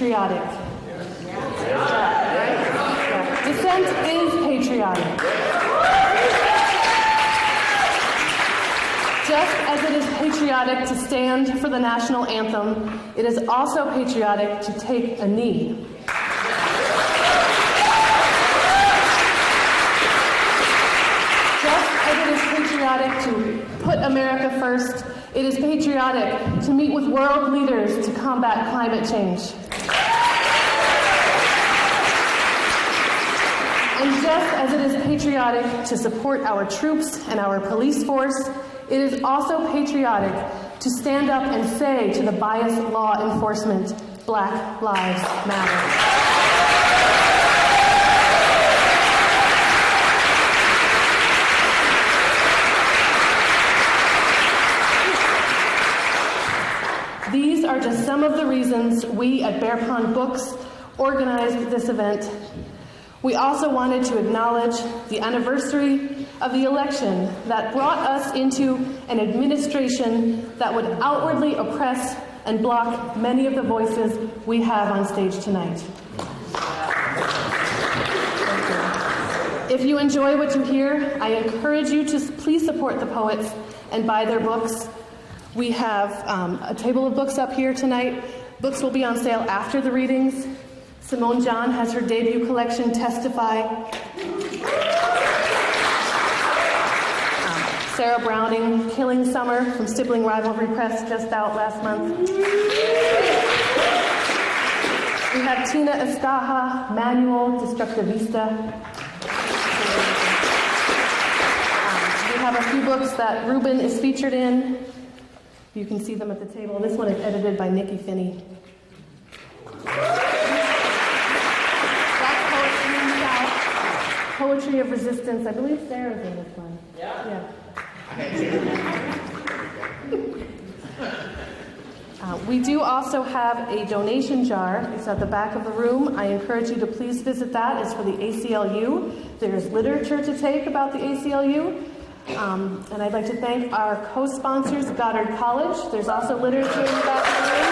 patriotic. Dissent is patriotic. Just as it is patriotic to stand for the national anthem, it is also patriotic to take a knee. Just as it is patriotic to put America first, it is patriotic to meet with world leaders to combat climate change. And just as it is patriotic to support our troops and our police force, it is also patriotic to stand up and say to the biased law enforcement, Black Lives Matter. These are just some of the reasons we at Bear Pond Books organized this event. We also wanted to acknowledge the anniversary of the election that brought us into an administration that would outwardly oppress and block many of the voices we have on stage tonight. If you enjoy what you hear, I encourage you to please support the poets and buy their books. We have a table of books up here tonight. Books will be on sale after the readings. Simone John has her debut collection, Testify. Sarah Browning, Killing Summer from Sibling Rivalry Press, just out last month. We have Tina Escaja, Manual Destructivista. We have a few books that Reuben is featured in. You can see them at the table. This one is edited by Nikki Finney. Poetry of Resistance. I believe Sarah's in this one. Yeah. We do also have a donation jar. It's at the back of the room. I encourage you to please visit that. It's for the ACLU. There's literature to take about the ACLU. And I'd like to thank our co-sponsors, Goddard College. There's also literature in the back of the room.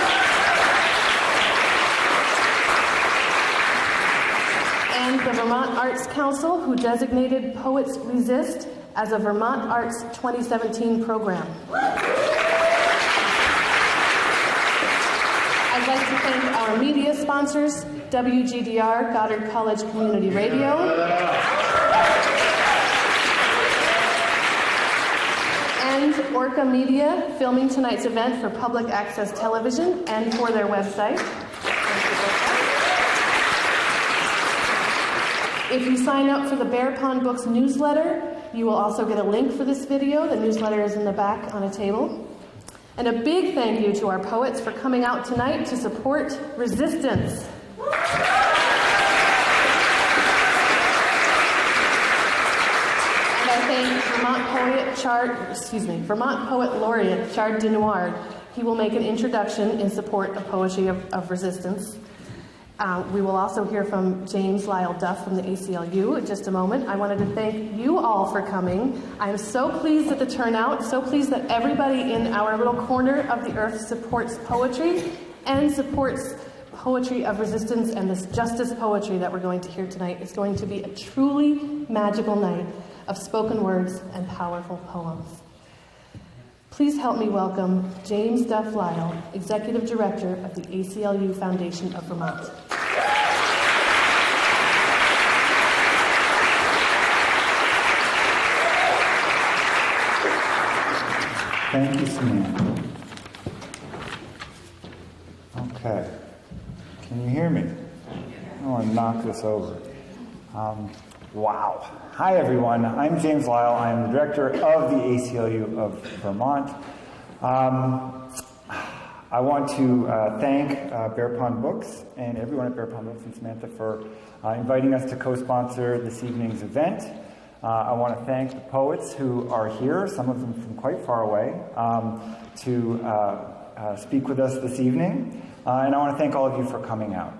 And the Vermont Arts Council, who designated Poets Resist as a Vermont Arts 2017 program. I'd like to thank our media sponsors, WGDR, Goddard College Community Radio, and Orca Media, filming tonight's event for public access television and for their website. If you sign up for the Bear Pond Books newsletter, you will also get a link for this video. The newsletter is in the back on a table. And a big thank you to our poets for coming out tonight to support resistance. And I thank Vermont poet laureate Chard DeNiord. He will make an introduction in support of poetry of resistance. We will also hear from James Lyle Duff from the ACLU in just a moment. I wanted to thank you all for coming. I'm so pleased at the turnout, so pleased that everybody in our little corner of the earth supports poetry and supports poetry of resistance and this justice poetry that we're going to hear tonight. It's going to be a truly magical night of spoken words and powerful poems. Please help me welcome James Duff Lyle, Executive Director of the ACLU Foundation of Vermont. Thank you, Simone. Okay. Can you hear me? I want to knock this over. Wow. Hi, everyone. I'm James Lyle. I'm the director of the ACLU of Vermont. I want to thank Bear Pond Books and everyone at Bear Pond Books and Samantha for inviting us to co-sponsor this evening's event. I want to thank the poets who are here, some of them from quite far away, to speak with us this evening. And I want to thank all of you for coming out.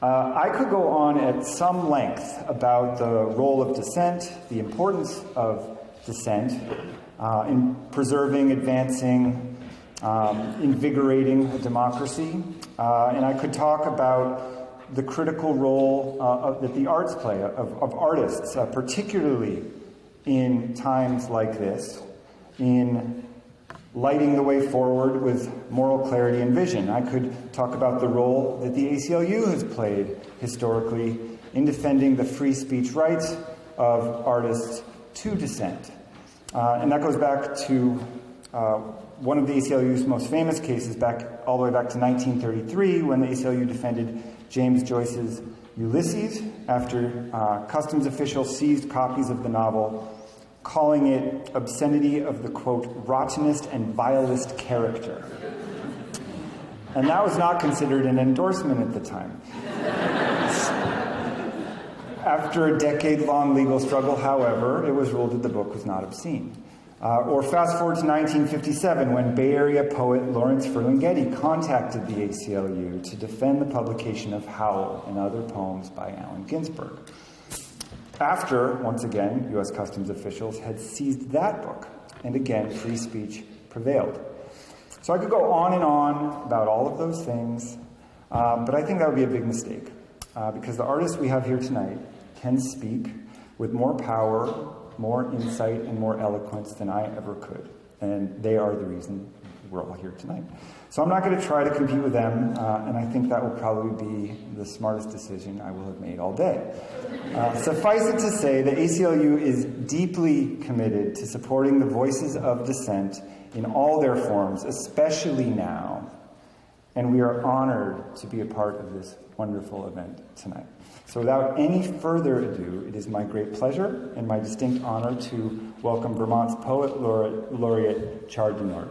I could go on at some length about the role of dissent, the importance of dissent in preserving, advancing, invigorating a democracy. and I could talk about the critical role that the arts play, of artists, particularly in times like this, in lighting the way forward with moral clarity and vision. I could talk about the role that the ACLU has played historically in defending the free speech rights of artists to dissent. And that goes back to one of the ACLU's most famous cases, all the way back to 1933, when the ACLU defended James Joyce's Ulysses after customs officials seized copies of the novel, calling it obscenity of the, quote, rottenest and vilest character. And that was not considered an endorsement at the time. After a decade-long legal struggle, however, it was ruled that the book was not obscene. Or fast forward to 1957, when Bay Area poet Lawrence Ferlinghetti contacted the ACLU to defend the publication of Howl and Other Poems by Allen Ginsberg. After, once again, U.S. customs officials had seized that book, and again, free speech prevailed. So I could go on and on about all of those things, but I think that would be a big mistake, because the artists we have here tonight can speak with more power, more insight, and more eloquence than I ever could. And they are the reason we're all here tonight. So I'm not going to try to compete with them, and I think that will probably be the smartest decision I will have made all day. Suffice it to say, the ACLU is deeply committed to supporting the voices of dissent in all their forms, especially now, and we are honored to be a part of this wonderful event tonight. So without any further ado, it is my great pleasure and my distinct honor to welcome Vermont's Poet Laureate, Chard DeNiord.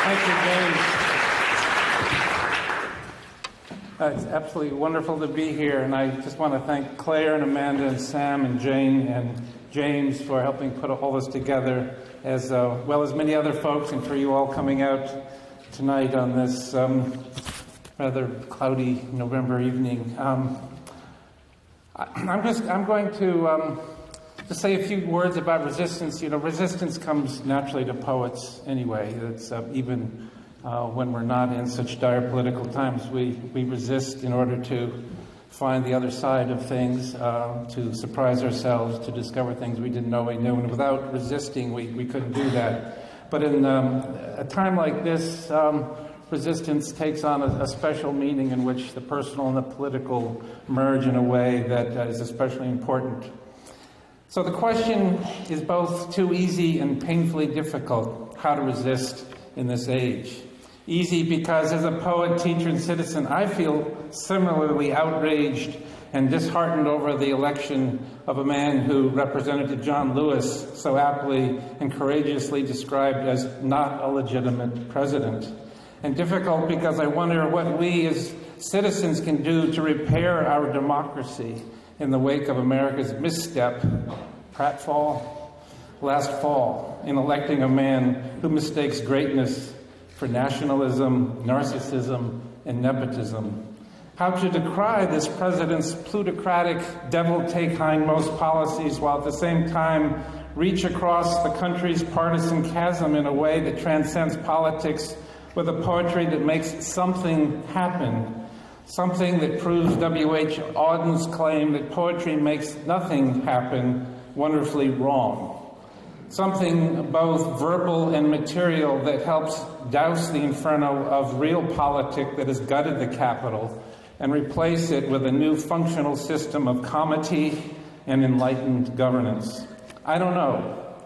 Thank you, James. It's absolutely wonderful to be here, and I just want to thank Claire and Amanda and Sam and Jane and James for helping put all this together, as well as many other folks, and for you all coming out tonight on this rather cloudy November evening. I'm going to just say a few words about resistance. You know, resistance comes naturally to poets anyway. It's even when we're not in such dire political times, we resist in order to find the other side of things, to surprise ourselves, to discover things we didn't know we knew. And without resisting, we couldn't do that. But in a time like this, resistance takes on a special meaning in which the personal and the political merge in a way that is especially important. So the question is both too easy and painfully difficult, how to resist in this age. Easy because as a poet, teacher, and citizen, I feel similarly outraged and disheartened over the election of a man who Representative John Lewis so aptly and courageously described as not a legitimate president. And difficult because I wonder what we as citizens can do to repair our democracy in the wake of America's misstep, pratfall, last fall, in electing a man who mistakes greatness for nationalism, narcissism, and nepotism. How to decry this president's plutocratic, devil-take-hindmost policies while at the same time reach across the country's partisan chasm in a way that transcends politics with a poetry that makes something happen, something that proves W.H. Auden's claim that poetry makes nothing happen wonderfully wrong. Something both verbal and material that helps douse the inferno of real politic that has gutted the Capitol and replace it with a new functional system of comity and enlightened governance. I don't know.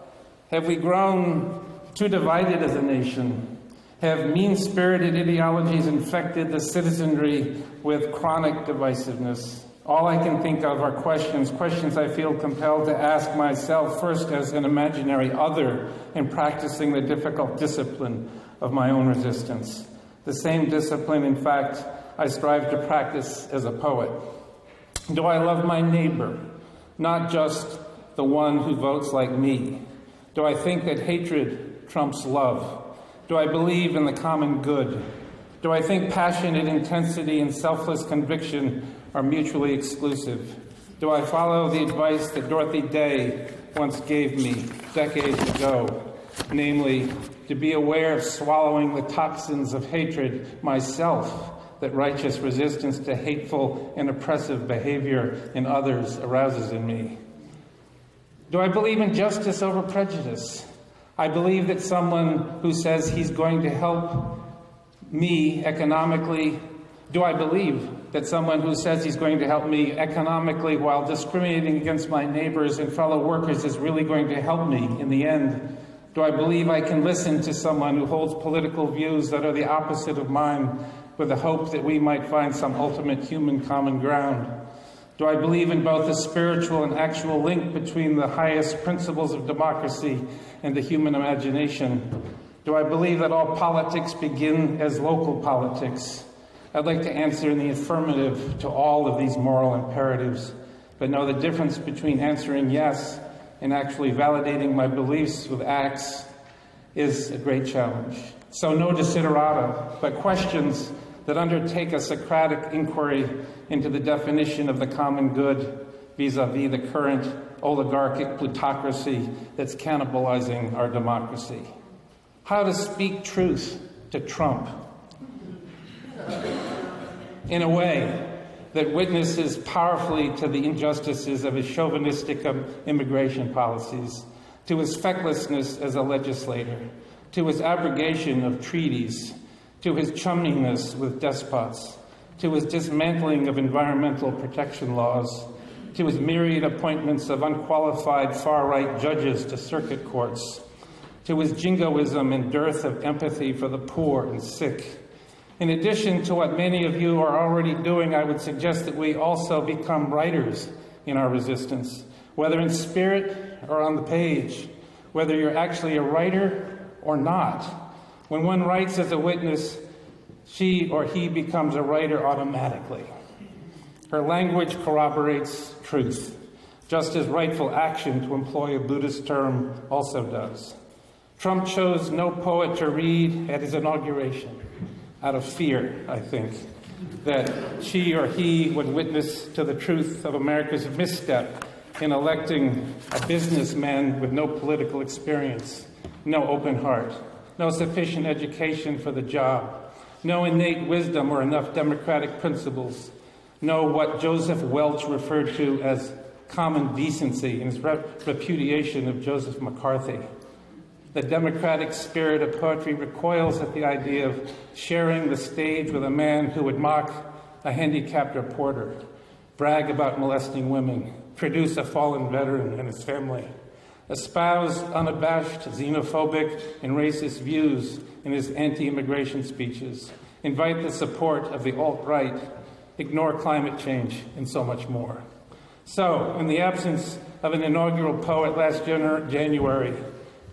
Have we grown too divided as a nation? Have mean-spirited ideologies infected the citizenry with chronic divisiveness? All I can think of are questions I feel compelled to ask myself, first as an imaginary other in practicing the difficult discipline of my own resistance. The same discipline, in fact, I strive to practice as a poet. Do I love my neighbor, not just the one who votes like me? Do I think that hatred trumps love? Do I believe in the common good? Do I think passionate intensity and selfless conviction are mutually exclusive? Do I follow the advice that Dorothy Day once gave me decades ago, namely, to be aware of swallowing the toxins of hatred myself that righteous resistance to hateful and oppressive behavior in others arouses in me. Do I believe in justice over prejudice? I believe that someone who says he's going to help me economically, do I believe that someone who says he's going to help me economically while discriminating against my neighbors and fellow workers is really going to help me in the end? Do I believe I can listen to someone who holds political views that are the opposite of mine with the hope that we might find some ultimate human common ground? Do I believe in both the spiritual and actual link between the highest principles of democracy and the human imagination? Do I believe that all politics begin as local politics? I'd like to answer in the affirmative to all of these moral imperatives, but know the difference between answering yes and actually validating my beliefs with acts is a great challenge. So no desiderata, but questions that undertake a Socratic inquiry into the definition of the common good vis-a-vis the current oligarchic plutocracy that's cannibalizing our democracy. How to speak truth to Trump in a way that witnesses powerfully to the injustices of his chauvinistic immigration policies, to his fecklessness as a legislator, to his abrogation of treaties, to his chumminess with despots, to his dismantling of environmental protection laws, to his myriad appointments of unqualified far-right judges to circuit courts, to his jingoism and dearth of empathy for the poor and sick. In addition to what many of you are already doing, I would suggest that we also become writers in our resistance, whether in spirit or on the page, whether you're actually a writer or not. When one writes as a witness, she or he becomes a writer automatically. Her language corroborates truth, just as rightful action, to employ a Buddhist term, also does. Trump chose no poet to read at his inauguration, out of fear, I think, that she or he would witness to the truth of America's misstep in electing a businessman with no political experience, no open heart, no sufficient education for the job, no innate wisdom or enough democratic principles, no what Joseph Welch referred to as common decency in his repudiation of Joseph McCarthy. The democratic spirit of poetry recoils at the idea of sharing the stage with a man who would mock a handicapped reporter, brag about molesting women, produce a fallen veteran and his family, espouse unabashed xenophobic and racist views in his anti-immigration speeches, invite the support of the alt-right, ignore climate change, and so much more. So, in the absence of an inaugural poet last January,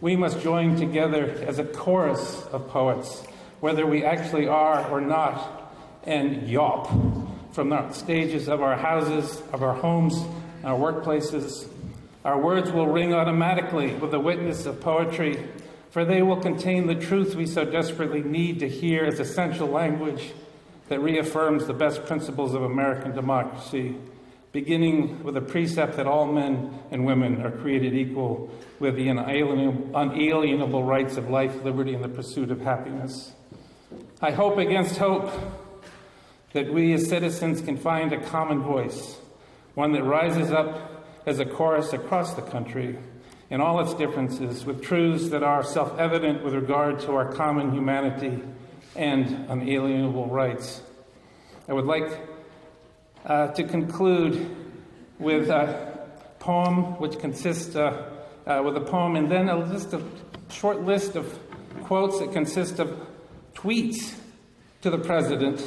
we must join together as a chorus of poets, whether we actually are or not, and yawp from the stages of our houses, of our homes, our workplaces. Our words will ring automatically with the witness of poetry, for they will contain the truth we so desperately need to hear as essential language that reaffirms the best principles of American democracy, beginning with the precept that all men and women are created equal with the unalienable rights of life, liberty, and the pursuit of happiness. I hope against hope that we as citizens can find a common voice, one that rises up as a chorus across the country in all its differences, with truths that are self-evident with regard to our common humanity and unalienable rights. I would like to conclude with a poem which consists with a poem and then a short list of quotes that consist of tweets to the president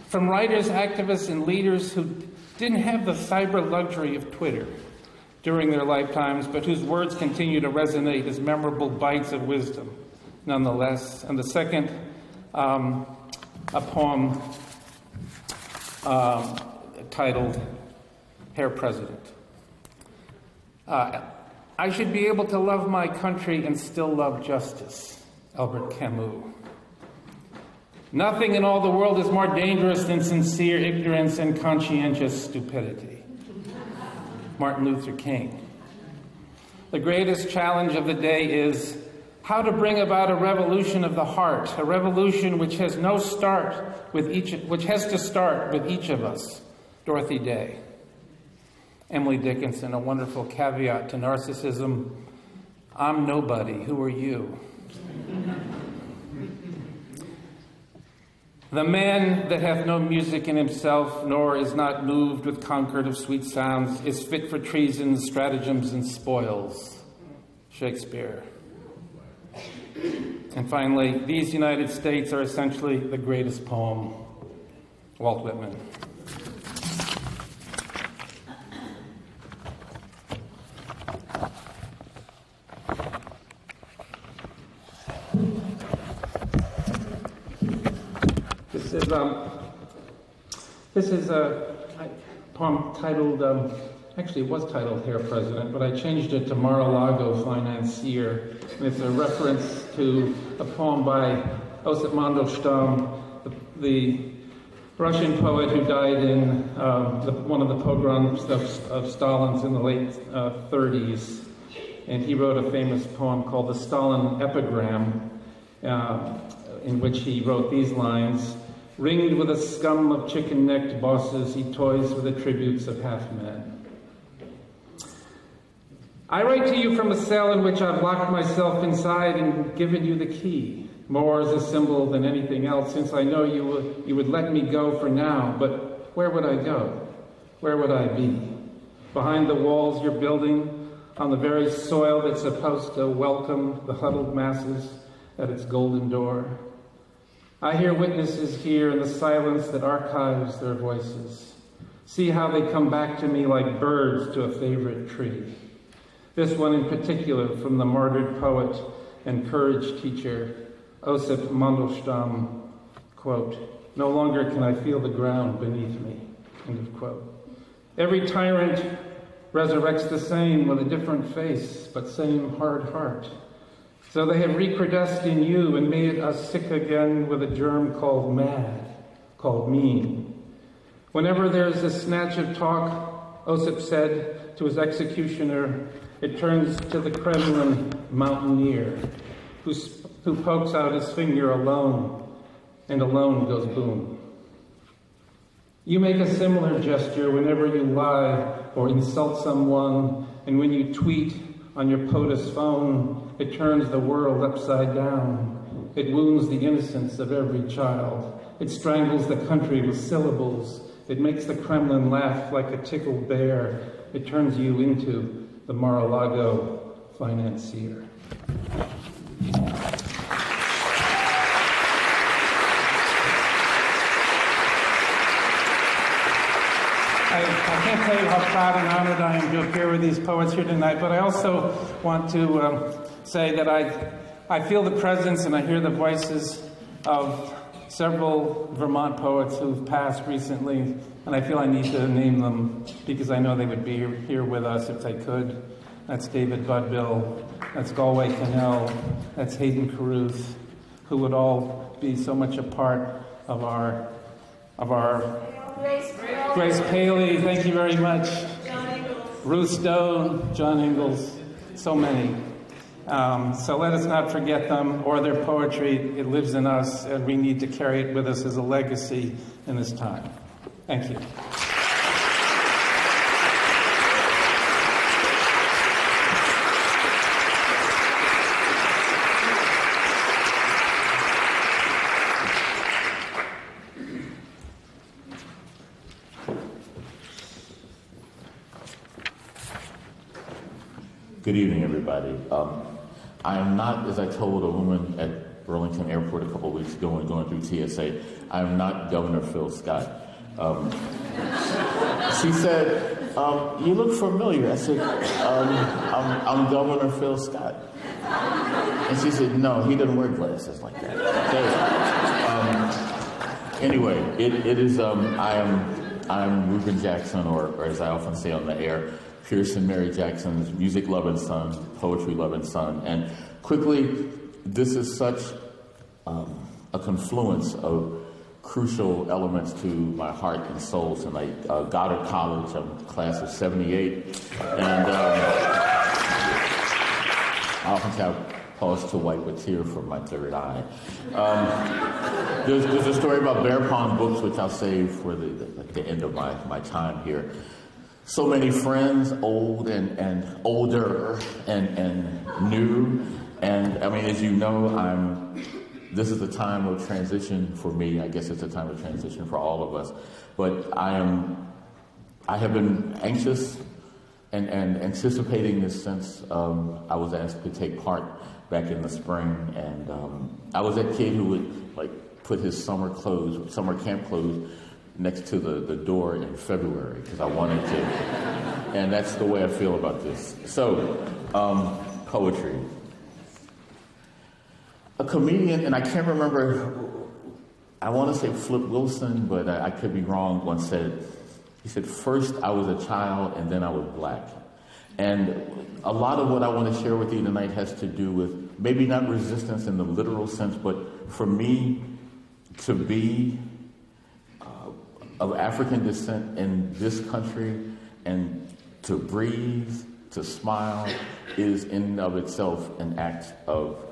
from writers, activists, and leaders who didn't have the cyber luxury of Twitter during their lifetimes, but whose words continue to resonate as memorable bites of wisdom nonetheless. And the second, a poem titled Herr President. I should be able to love my country and still love justice. Albert Camus. Nothing in all the world is more dangerous than sincere ignorance and conscientious stupidity. Martin Luther King. The greatest challenge of the day is how to bring about a revolution of the heart, a revolution which has to start with each of us. Dorothy Day. Emily Dickinson, a wonderful caveat to narcissism. I'm nobody. Who are you? The man that hath no music in himself, nor is not moved with concord of sweet sounds, is fit for treason, stratagems, and spoils. Shakespeare. And finally, these United States are essentially the greatest poem. Walt Whitman. This is a poem titled, actually it was titled Herr President, but I changed it to Mar-a-Lago Financier. And it's a reference to a poem by Osip Mandelstam, the Russian poet who died in one of the pogroms of Stalin's in the late 30s. And he wrote a famous poem called The Stalin Epigram, in which he wrote these lines: "Ringed with a scum of chicken-necked bosses, he toys with the tributes of half-men." I write to you from a cell in which I've locked myself inside and given you the key, more as a symbol than anything else, since I know you would let me go for now. But where would I go? Where would I be? Behind the walls you're building, on the very soil that's supposed to welcome the huddled masses at its golden door. I hear witnesses here in the silence that archives their voices. See how they come back to me like birds to a favorite tree. This one in particular from the martyred poet and courage teacher, Osip Mandelstam, quote, "No longer can I feel the ground beneath me," end of quote. Every tyrant resurrects the same with a different face, but same hard heart. So they have recrudesced in you and made us sick again with a germ called mad, called mean. Whenever there's a snatch of talk, Osip said to his executioner, it turns to the Kremlin mountaineer, who pokes out his finger alone, and alone goes boom. You make a similar gesture whenever you lie or insult someone, and when you tweet on your POTUS phone, it turns the world upside down. It wounds the innocence of every child. It strangles the country with syllables. It makes the Kremlin laugh like a tickled bear. It turns you into the Mar-a-Lago financier. I can't tell you how proud and honored I am to appear with these poets here tonight, but I also want to say that I feel the presence and I hear the voices of several Vermont poets who've passed recently, and I feel I need to name them because I know they would be here with us if they could. That's David Budbill, that's Galway Cannell, that's Hayden Carruth, who would all be so much a part of our Grace Paley, thank you very much. Ruth Stone, John Ingalls, so many. So let us not forget them or their poetry. It lives in us, and we need to carry it with us as a legacy in this time. Thank you. Good evening, everybody. I am not, as I told a woman at Burlington Airport a couple of weeks ago when going through TSA, I am not Governor Phil Scott. She said, you look familiar. I said, I'm Governor Phil Scott. And she said, no, he doesn't wear glasses like that. Anyway, it is, I am Reuben Jackson, or as I often say on the air, Pearson Mary Jackson's music-loving son, poetry-loving son. And quickly, this is such a confluence of crucial elements to my heart and soul tonight. Goddard College, I'm class of 78. And I often say I pause to wipe a tear from my third eye. There's a story about Bear Pond Books, which I'll save for the end of my time here. So many friends, old and older and new. And I mean, as you know, this is a time of transition for me. I guess it's a time of transition for all of us. But I have been anxious and anticipating this since I was asked to take part back in the spring. And I was that kid who would put his summer camp clothes next to the door in February because I wanted to. And that's the way I feel about this. So, poetry. A comedian, and I can't remember, I want to say Flip Wilson, but I could be wrong, once said, he said, first I was a child and then I was black. And a lot of what I want to share with you tonight has to do with maybe not resistance in the literal sense, but for me to be of African descent in this country and to breathe, to smile, is in and of itself an act of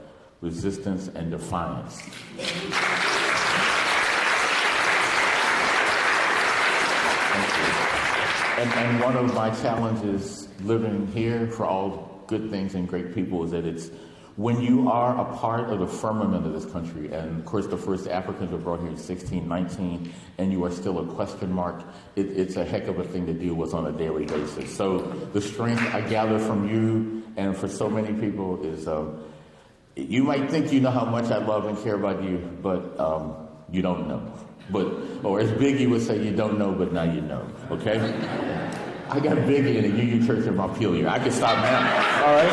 resistance and defiance. And one of my challenges living here for all good things and great people is that it's when you are a part of the firmament of this country, and of course the first Africans were brought here in 1619, and you are still a question mark, it's a heck of a thing to deal with on a daily basis. So the strength I gather from you and for so many people is, you might think you know how much I love and care about you, but you don't know. Or as Biggie would say, you don't know, but now you know, okay? I got Biggie in a UU church in Montpelier. I can stop now, all right?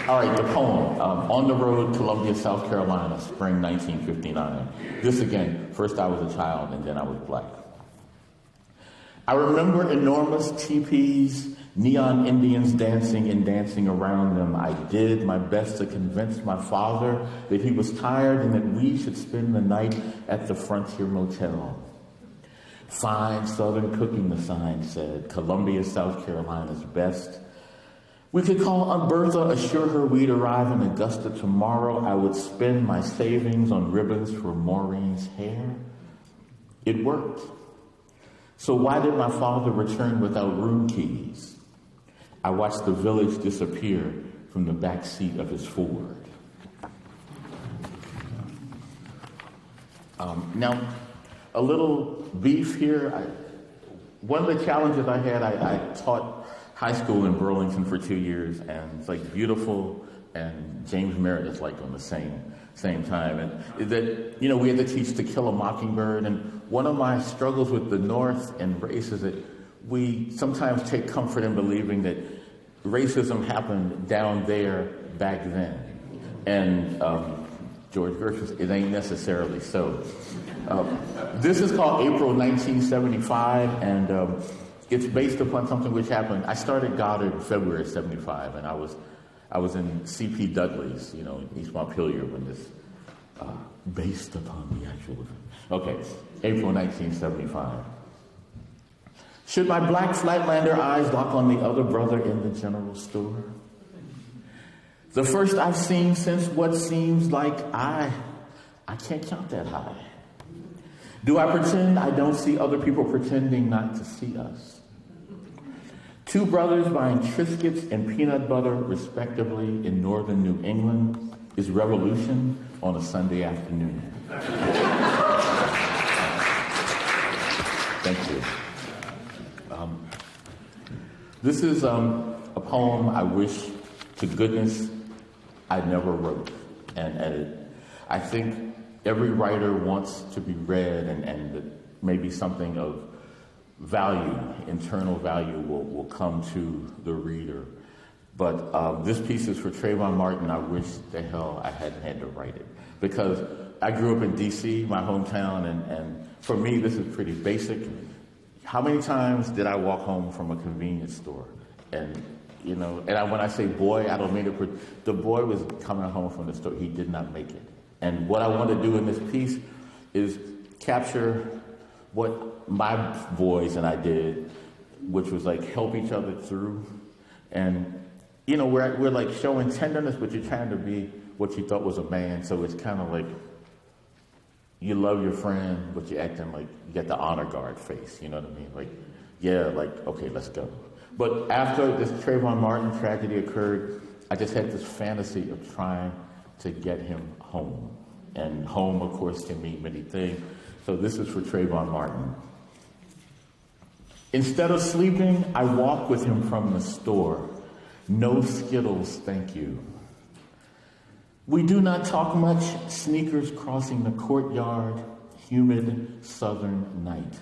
All right, the poem, On the Road, Columbia, South Carolina, spring 1959. This again, first I was a child and then I was black. I remember enormous teepees, neon Indians dancing and dancing around them. I did my best to convince my father that he was tired and that we should spend the night at the Frontier Motel. Fine Southern cooking, the sign said. Columbia, South Carolina's best. We could call Aunt Bertha, assure her we'd arrive in Augusta tomorrow. I would spend my savings on ribbons for Maureen's hair. It worked. So why did my father return without room keys? I watched the village disappear from the back seat of his Ford. Now, a little beef here. One of the challenges I had, I taught high school in Burlington for 2 years, and it's like beautiful, and James Meredith like on the same time. And that, you know, we had to teach To Kill a Mockingbird, and one of my struggles with the North and race is that we sometimes take comfort in believing that racism happened down there back then. And George Gershwin, it ain't necessarily so. This is called April 1975, and it's based upon something which happened. I started Goddard in February of 75, and I was in C.P. Dudley's, you know, in East Montpelier when this, based upon the actual event. Okay, April 1975. Should my black Flatlander eyes lock on the other brother in the general store? The first I've seen since what seems like I can't count that high. Do I pretend I don't see other people pretending not to see us? Two brothers buying Triscuits and peanut butter, respectively, in northern New England is revolution on a Sunday afternoon. Thank you. This is a poem I wish to goodness I never wrote and edited. I think every writer wants to be read and maybe something of value, internal value will come to the reader. But this piece is for Trayvon Martin. I wish the hell I hadn't had to write it. Because I grew up in D.C., my hometown, and for me this is pretty basic. How many times did I walk home from a convenience store? And, you know, and when I say boy, I don't mean it, the boy was coming home from the store. He did not make it. And what I want to do in this piece is capture what my boys and I did, which was like help each other through. And you know, we're like showing tenderness, but you're trying to be what you thought was a man. So it's kind of like you love your friend, but you're acting like you got the honor guard face. You know what I mean? Like, yeah, like, okay, let's go. But after this Trayvon Martin tragedy occurred, I just had this fantasy of trying to get him home. And home, of course, can mean many things. So this is for Trayvon Martin. Instead of sleeping, I walk with him from the store. No Skittles, thank you. We do not talk much, sneakers crossing the courtyard, humid southern night.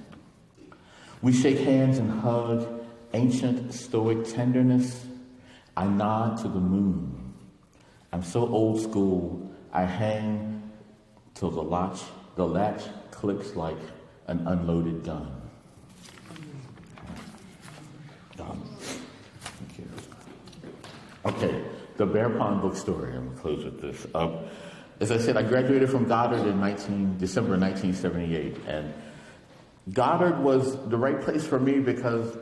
We shake hands and hug, ancient stoic tenderness. I nod to the moon. I'm so old school, I hang till the latch clicks like an unloaded gun. Thank you. Okay, the Bear Pond book story. I'm gonna close with this. As I said, I graduated from Goddard in December 1978, and Goddard was the right place for me because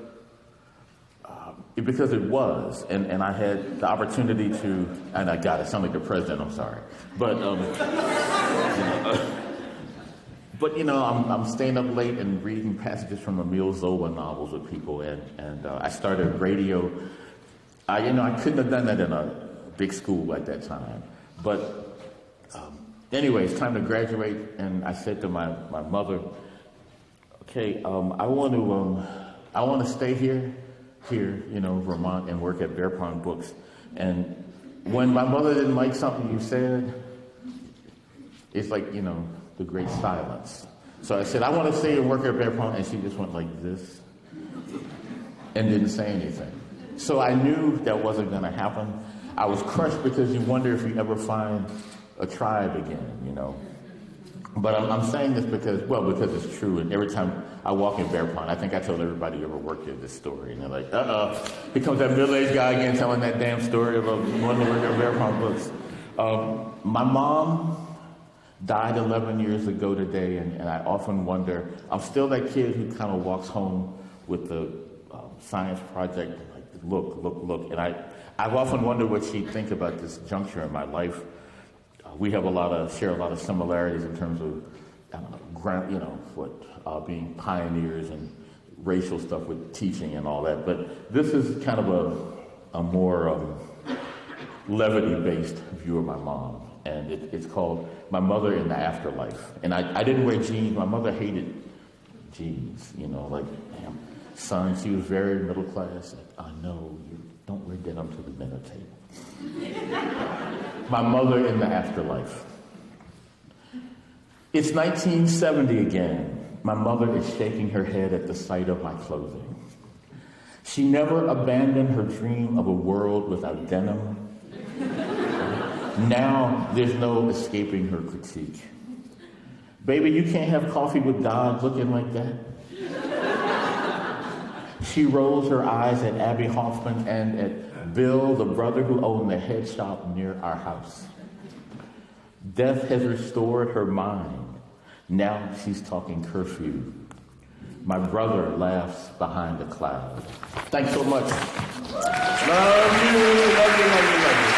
it was, and I had the opportunity to, and I got it, sound like the president, I'm sorry. But, I'm staying up late and reading passages from Emile Zola novels with people, and I started radio. I couldn't have done that in a big school at that time. But anyway, it's time to graduate, and I said to my mother, okay, I want to stay here, Vermont, and work at Bear Pond Books. And when my mother didn't like something you said, it's like, the great silence. So I said, I want to stay and work at Bear Pond, and she just went like this and didn't say anything. So I knew that wasn't going to happen. I was crushed because you wonder if you ever find a tribe again, But I'm saying this because it's true, and every time I walk in Bear Pond, I think I told everybody who ever worked here this story, and they're like, here comes that middle-aged guy again telling that damn story about wanting to work at Bear Pond Books. My mom died 11 years ago today, and I often wonder, I'm still that kid who kind of walks home with the science project, like, look, and I've often wondered what she'd think about this juncture in my life. We have share a lot of similarities in terms of, being pioneers and racial stuff with teaching and all that. But this is kind of a more levity-based view of my mom. And it's called My Mother in the Afterlife. And I didn't wear jeans. My mother hated jeans, damn, son, she was very middle class. No, you don't wear denim to the dinner table. My Mother in the Afterlife. It's 1970 again. My mother is shaking her head at the sight of my clothing. She never abandoned her dream of a world without denim. Now, there's no escaping her critique. Baby, you can't have coffee with God looking like that. She rolls her eyes at Abby Hoffman and at Bill, the brother who owned the head shop near our house. Death has restored her mind. Now she's talking curfew. My brother laughs behind a cloud. Thanks so much. Love you, love you, love you, love you.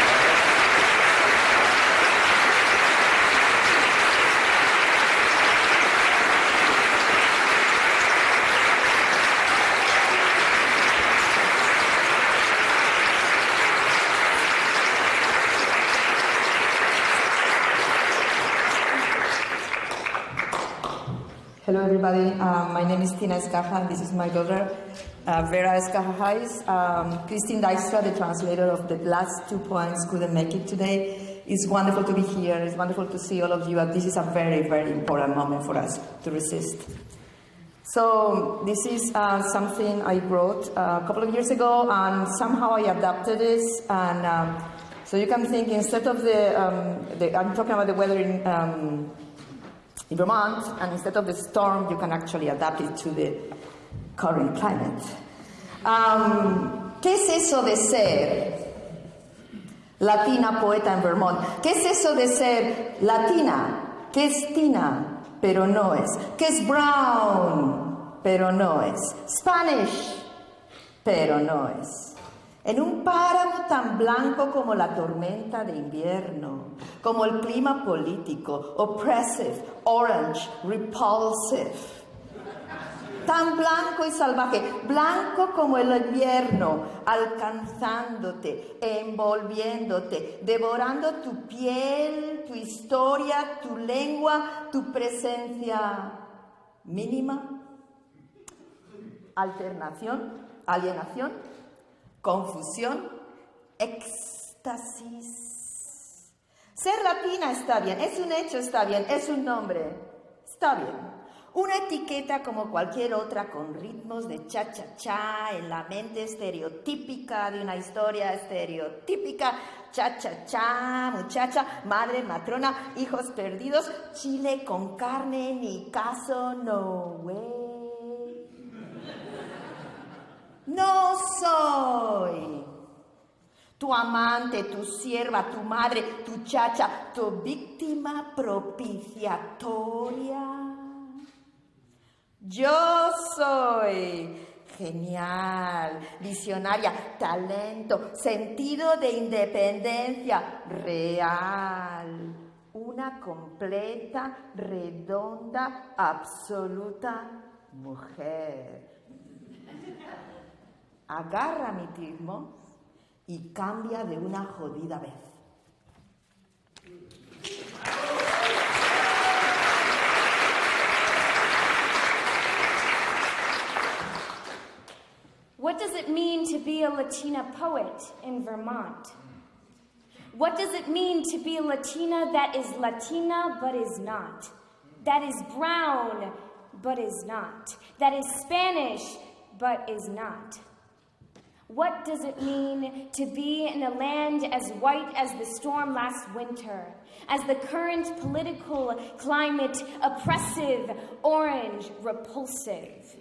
Hello, everybody. My name is Tina Escaja, and this is my daughter, Vera Escaja-Heiss. Christine Dijkstra, the translator of the last 2 poems, couldn't make it today. It's wonderful to be here. It's wonderful to see all of you. And this is a very, very important moment for us to resist. So this is something I wrote a couple of years ago, and somehow I adapted this. And so you can think, instead of I'm talking about the weather in Vermont, and instead of the storm, you can actually adapt it to the current climate. ¿Qué es eso de ser latina poeta en Vermont? ¿Qué es eso de ser latina? ¿Qué es tina, pero no es? ¿Qué es brown, pero no es? Spanish, pero no es. En un páramo tan blanco como la tormenta de invierno, como el clima político, oppressive, orange, repulsive. Tan blanco y salvaje, blanco como el invierno, alcanzándote, envolviéndote, devorando tu piel, tu historia, tu lengua, tu presencia mínima, alienación, confusión, éxtasis. Ser latina está bien, es un hecho, está bien, es un nombre, está bien. Una etiqueta como cualquier otra con ritmos de cha-cha-cha en la mente estereotípica de una historia estereotípica. Cha-cha-cha, muchacha, madre, matrona, hijos perdidos, chile con carne, ni caso, no way. No soy tu amante, tu sierva, tu madre, tu chacha, tu víctima propiciatoria. Yo soy genial, visionaria, talento, sentido de independencia real. Una completa, redonda, absoluta mujer. Agarra mi ritmo y cambia de una jodida vez. What does it mean to be a Latina poet in Vermont? What does it mean to be a Latina that is Latina but is not? That is brown but is not? That is Spanish but is not? What does it mean to be in a land as white as the storm last winter, as the current political climate oppressive, orange, repulsive?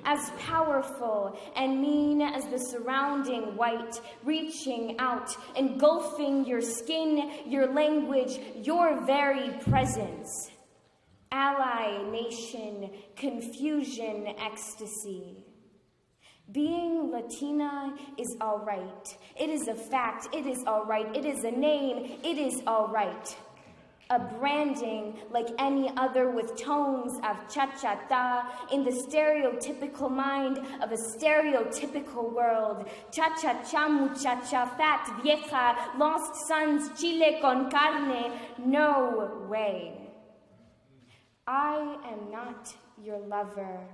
As powerful and mean as the surrounding white, reaching out, engulfing your skin, your language, your very presence. Ally, nation, confusion, ecstasy. Being Latina is all right. It is a fact. It is all right. It is a name. It is all right. A branding like any other with tones of cha-cha-ta in the stereotypical mind of a stereotypical world. Cha-cha-cha, muchacha, fat, vieja, lost sons, chile con carne. No way. I am not your lover,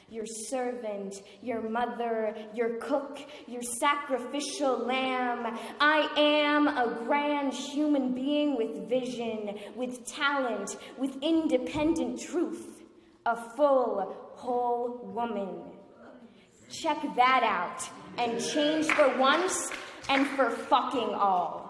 your servant, your mother, your cook, your sacrificial lamb. I am a grand human being with vision, with talent, with independent truth. A full, whole woman. Check that out and change for once and for fucking all.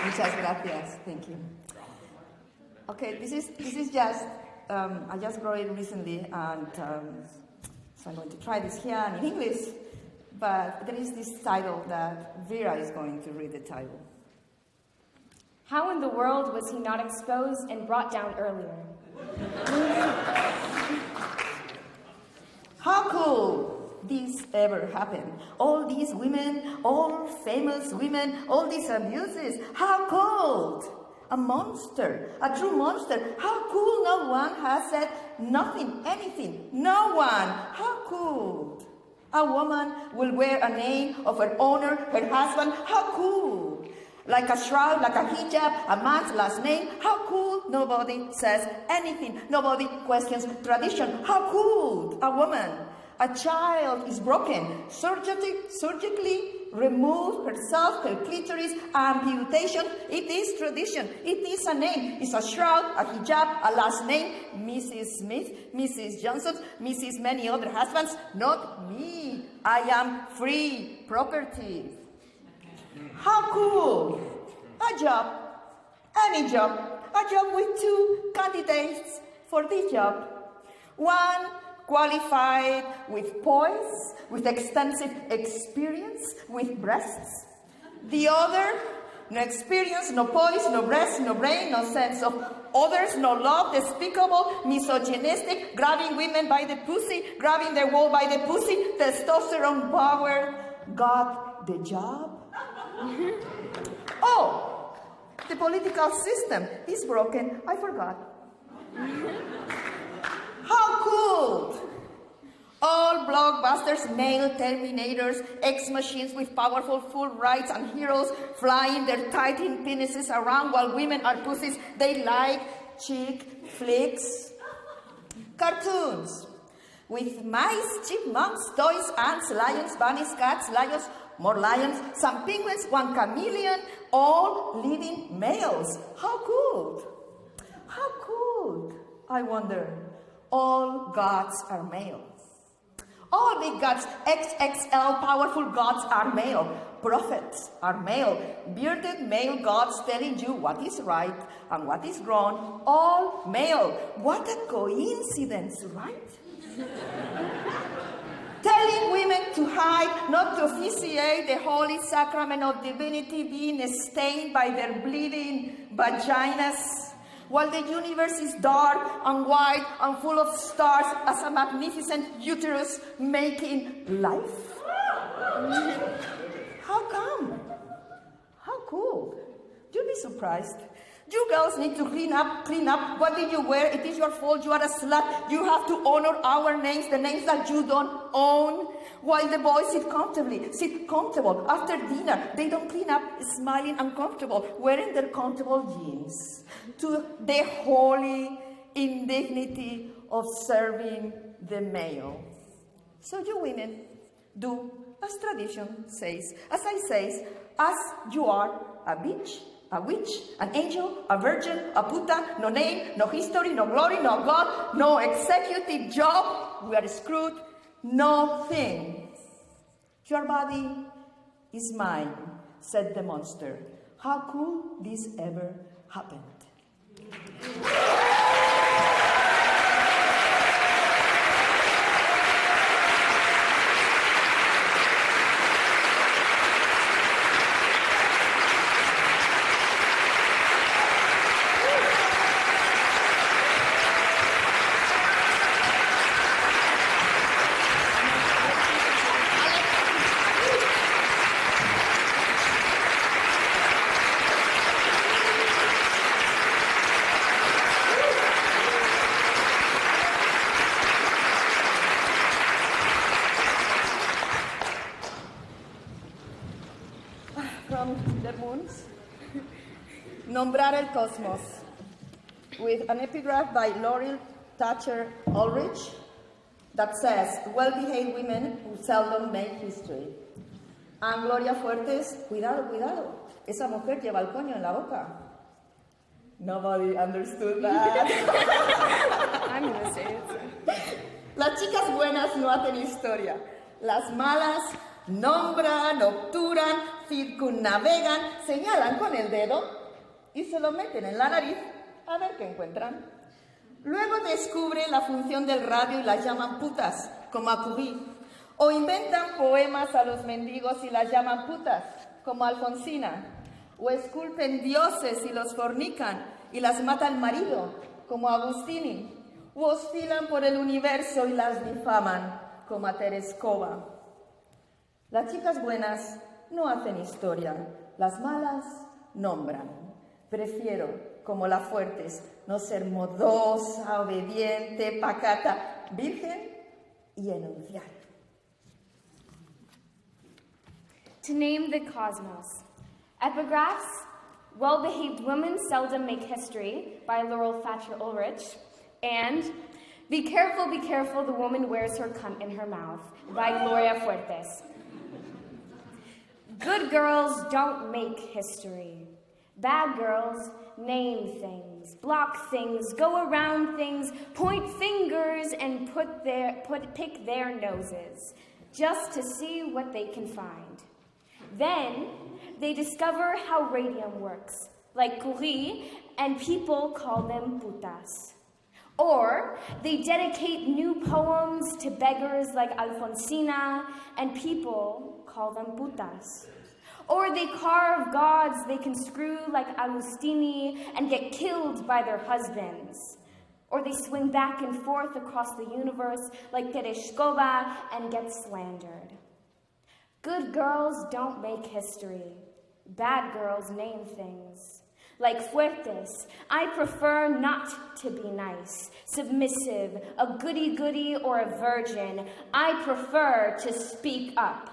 Muchas gracias. Thank you. Okay, this is just, I just wrote it recently, and so I'm going to try this here in English, but there is this title that Vera is going to read the title. How in the world was he not exposed and brought down earlier? How could this ever happen? All these women, all famous women, all these abuses. How could? A monster, a true monster. How could no one has said nothing, anything? No one. How could? A woman will wear a name of her owner, her husband. How could? Like a shroud, like a hijab, a man's last name. How could? Nobody says anything. Nobody questions tradition. How could a woman? A child is broken, surgically remove herself, her clitoris, amputation. It is tradition. It is a name. It's a shroud, a hijab, a last name. Mrs. Smith, Mrs. Johnson, Mrs. many other husbands. Not me. I am free property. How cool. A job, any job. A job with two candidates for this job. One qualified with poise, with extensive experience, with breasts. The other, no experience, no poise, no breasts, no brain, no sense of others, no love, despicable, misogynistic, grabbing women by the pussy, grabbing the wall by the pussy, testosterone power, got the job. Oh, the political system is broken, I forgot. How cool! All blockbusters, male Terminators, ex-machines with powerful full rights and heroes flying their titan penises around while women are pussies. They like chick flicks. Cartoons with mice, chipmunks, toys, ants, lions, bunnies, cats, lions, more lions, some penguins, one chameleon, all living males. How cool! How cool! I wonder. All gods are male. All big gods, XXL powerful gods are male. Prophets are male. Bearded male gods telling you what is right and what is wrong. All male. What a coincidence, right? Telling women to hide, not to officiate the holy sacrament of divinity, being stained by their bleeding vaginas. While the universe is dark and white and full of stars as a magnificent uterus making life? How come? How cool. You'll be surprised. You girls need to clean up, clean up. What did you wear? It is your fault. You are a slut. You have to honor our names, the names that you don't own. While the boys sit comfortably, sit comfortable. After dinner, they don't clean up, smiling uncomfortable, wearing their comfortable jeans. To the holy indignity of serving the male. So you women do as tradition says, as I say, as you are a bitch, a witch, an angel, a virgin, a puta, no name, no history, no glory, no God, no executive job. We are screwed. No thing. Your body is mine, said the monster. How could this ever happen? Nombrar el Cosmos, with an epigraph by Laureate Thatcher Ulrich that says, well-behaved women who seldom make history. And Gloria Fuertes, cuidado, cuidado, esa mujer lleva el coño en la boca. Nobody understood that. I'm gonna say it. Las chicas buenas no hacen historia. Las malas nombran, obturan, circunnavegan, señalan con el dedo y se lo meten en la nariz a ver qué encuentran. Luego descubre la función del radio y las llaman putas, como a Curie. O inventan poemas a los mendigos y las llaman putas, como a Alfonsina. O esculpen dioses y los fornican y las mata el marido, como a Agustini. O oscilan por el universo y las difaman, como a Terescova. Las chicas buenas no hacen historia, las malas nombran. Prefiero, como las Fuertes, no ser modosa, obediente, pacata, virgen y enunciar. To name the cosmos. Epigraphs, Well-Behaved Women Seldom Make History by Laurel Thatcher Ulrich, and be careful, the woman wears her cunt in her mouth by Gloria Fuertes. Good girls don't make history. Bad girls name things, block things, go around things, point fingers, and pick their noses, just to see what they can find. Then they discover how radium works, like Curie, and people call them putas. Or they dedicate new poems to beggars like Alfonsina, and people call them putas. Or they carve gods they can screw like Agustini and get killed by their husbands. Or they swing back and forth across the universe like Tereshkova and get slandered. Good girls don't make history. Bad girls name things. Like Fuertes, I prefer not to be nice, submissive, a goody-goody, or a virgin. I prefer to speak up.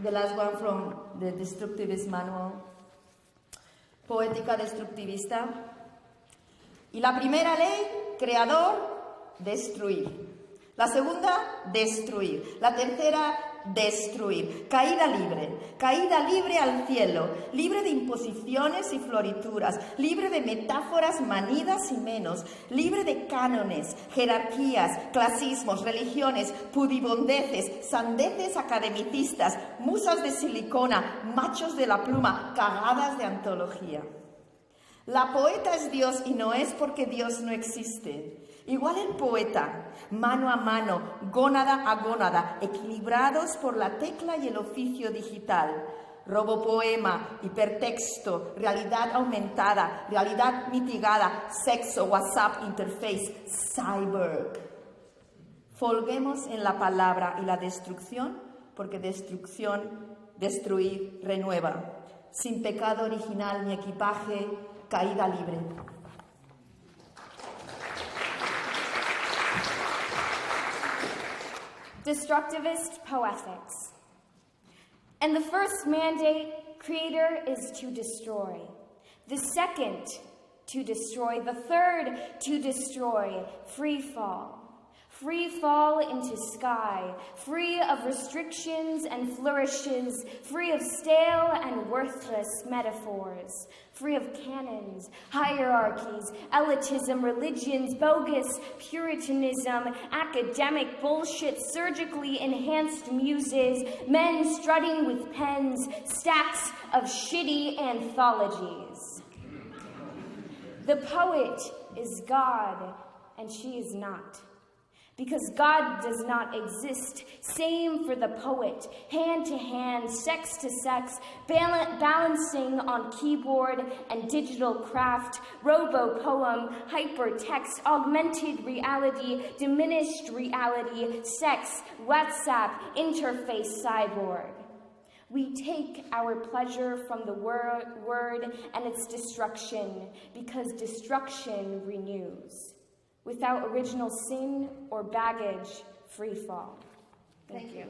The last one from the Destructivist Manual, Poética Destructivista. Y la primera ley, creador, destruir. La segunda, destruir. La tercera, destruir. Caída libre al cielo, libre de imposiciones y florituras, libre de metáforas manidas y menos, libre de cánones, jerarquías, clasismos, religiones, pudibondeces, sandeces academicistas, musas de silicona, machos de la pluma, cagadas de antología. La poeta es Dios y no es porque Dios no existe. Igual el poeta, mano a mano, gónada a gónada, equilibrados por la tecla y el oficio digital. Robopoema, hipertexto, realidad aumentada, realidad mitigada, sexo, WhatsApp, interface, cyborg. Folguemos en la palabra y la destrucción, porque destrucción, destruir, renueva. Sin pecado original ni equipaje, caída libre. Destructivist poetics. And the first mandate, creator, is to destroy. The second, to destroy. The third, to destroy. Free fall. Free fall into sky, free of restrictions and flourishes, free of stale and worthless metaphors, free of canons, hierarchies, elitism, religions, bogus puritanism, academic bullshit, surgically enhanced muses, men strutting with pens, stacks of shitty anthologies. The poet is God, and she is not. Because God does not exist. Same for the poet. Hand to hand, sex to sex, balancing on keyboard and digital craft, robo-poem, hypertext, augmented reality, diminished reality, sex, WhatsApp, interface cyborg. We take our pleasure from the word and its destruction, because destruction renews. Without original sin or baggage, free fall. Thank you.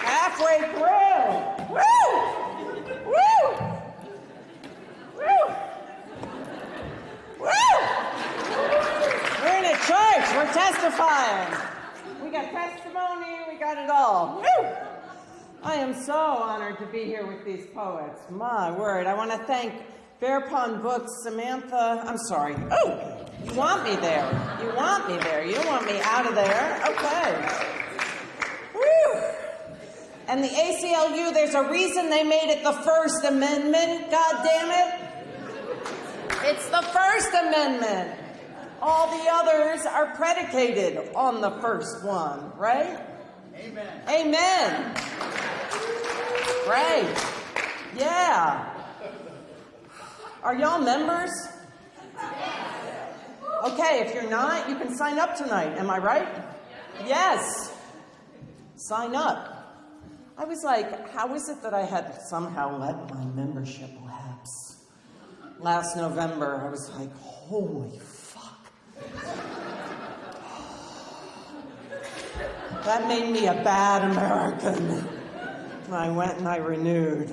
Halfway through. Woo! We're testifying. We got testimony, we got it all. Woo! I am so honored to be here with these poets. My word. I want to thank Bear Pond Books, Samantha. I'm sorry. Oh, you want me there. You want me there. You don't want me out of there. Okay. Woo! And the ACLU, there's a reason they made it the First Amendment. God damn it. It's the First Amendment. All the others are predicated on the first one, right? Amen. Amen. Right. Yeah. Are y'all members? Okay, if you're not, you can sign up tonight. Am I right? Yes. Sign up. I was like, how is it that I had somehow let my membership lapse? Last November, I was like, holy fuck. That made me a bad American. I went and I renewed.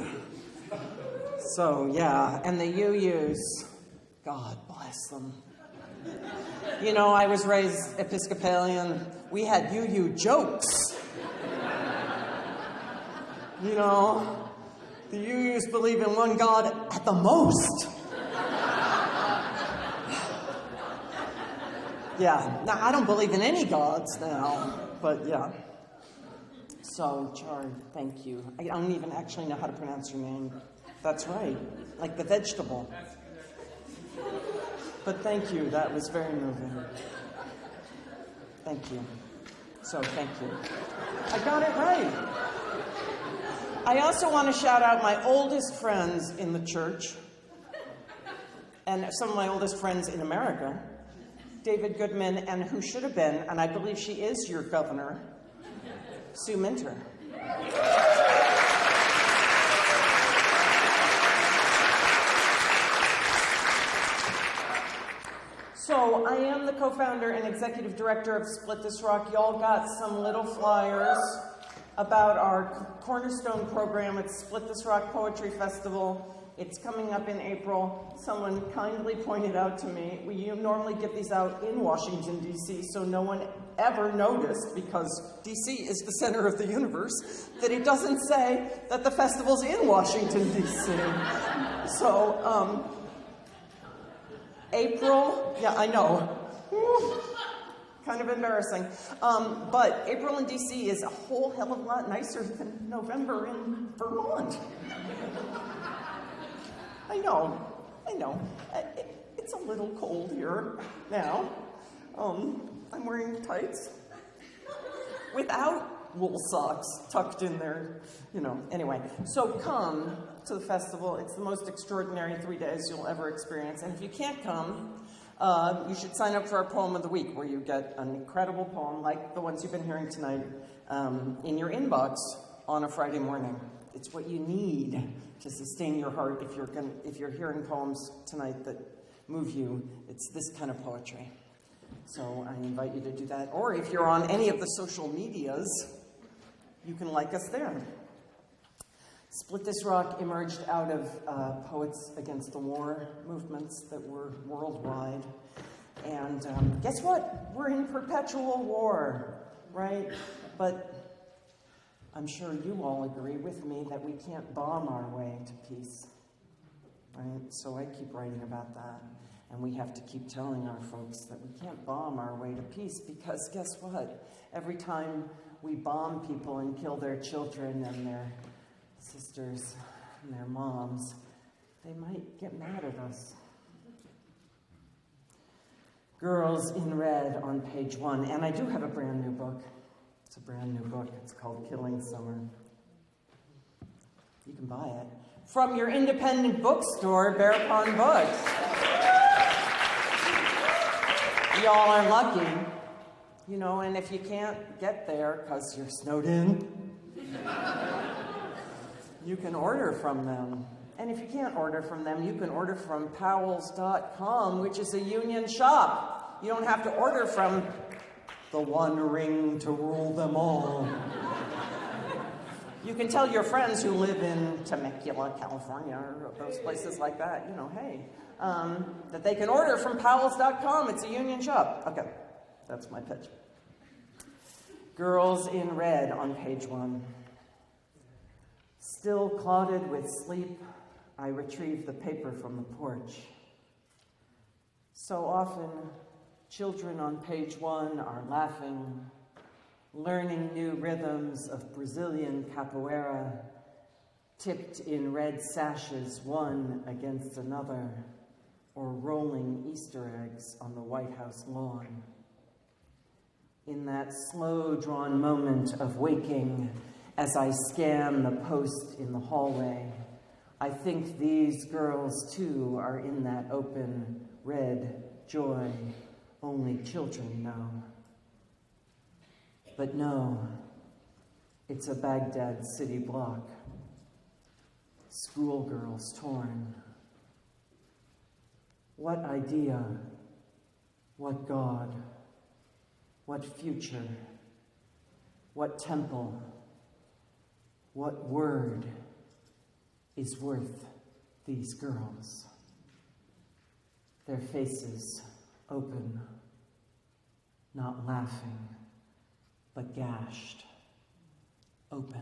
So, yeah, and the UUs, God bless. bless them. You know, I was raised Episcopalian. We had jokes. You know, the UUs believe in one God at the most. Yeah, now I don't believe in any gods now, but yeah. So, Chard, thank you. I don't even actually know how to pronounce your name. That's right, like the vegetable. But thank you, that was very moving. Thank you. So, thank you. I got it right. I also want to shout out my oldest friends in the church, and some of my oldest friends in America, David Goodman, and who should have been, and I believe she is your governor, Sue Minter. So I am the co-founder and executive director of Split This Rock. Y'all got some little flyers about our cornerstone program at Split This Rock Poetry Festival. It's coming up in April. Someone kindly pointed out to me, we normally get these out in Washington, D.C., so no one ever noticed, because D.C. is the center of the universe, that it doesn't say that the festival's in Washington, D.C. So, April, yeah, I know. Kind of embarrassing. But April in D.C. is a whole hell of a lot nicer than November in Vermont. I know. It's a little cold here now. I'm wearing tights without wool socks tucked in there, you know. Anyway, so come to the festival. It's the most extraordinary 3 days you'll ever experience. And if you can't come, you should sign up for our Poem of the Week, where you get an incredible poem like the ones you've been hearing tonight in your inbox on a Friday morning. It's what you need to sustain your heart if you're hearing poems tonight that move you. It's this kind of poetry. So I invite you to do that. Or if you're on any of the social medias, you can like us there. Split This Rock emerged out of Poets Against the War movements that were worldwide. And guess what? We're in perpetual war, right? But I'm sure you all agree with me that we can't bomb our way to peace, right? So I keep writing about that. And we have to keep telling our folks that we can't bomb our way to peace, because guess what? Every time we bomb people and kill their children and their sisters and their moms, they might get mad at us. Girls in Red on page 1. And I do have a brand new book. It's a brand new book. It's called Killing Summer. You can buy it from your independent bookstore, Bear Pond Books. Y'all are lucky, you know, and if you can't get there because you're snowed in, you can order from them. And if you can't order from them, you can order from Powell's.com, which is a union shop. You don't have to order from the one ring to rule them all. You can tell your friends who live in Temecula, California, or those places like that, you know, hey, that they can order from Powell's.com. It's a union shop. Okay, that's my pitch. Girls in Red on page 1. Still clouded with sleep, I retrieve the paper from the porch. So often, children on page 1 are laughing, learning new rhythms of Brazilian capoeira, tipped in red sashes one against another, or rolling Easter eggs on the White House lawn. In that slow-drawn moment of waking, as I scan the post in the hallway, I think these girls, too, are in that open, red joy only children know. But no, it's a Baghdad city block. Schoolgirls torn. What idea? What God? What future? What temple? What word is worth these girls? their faces open, not laughing, but gashed, open.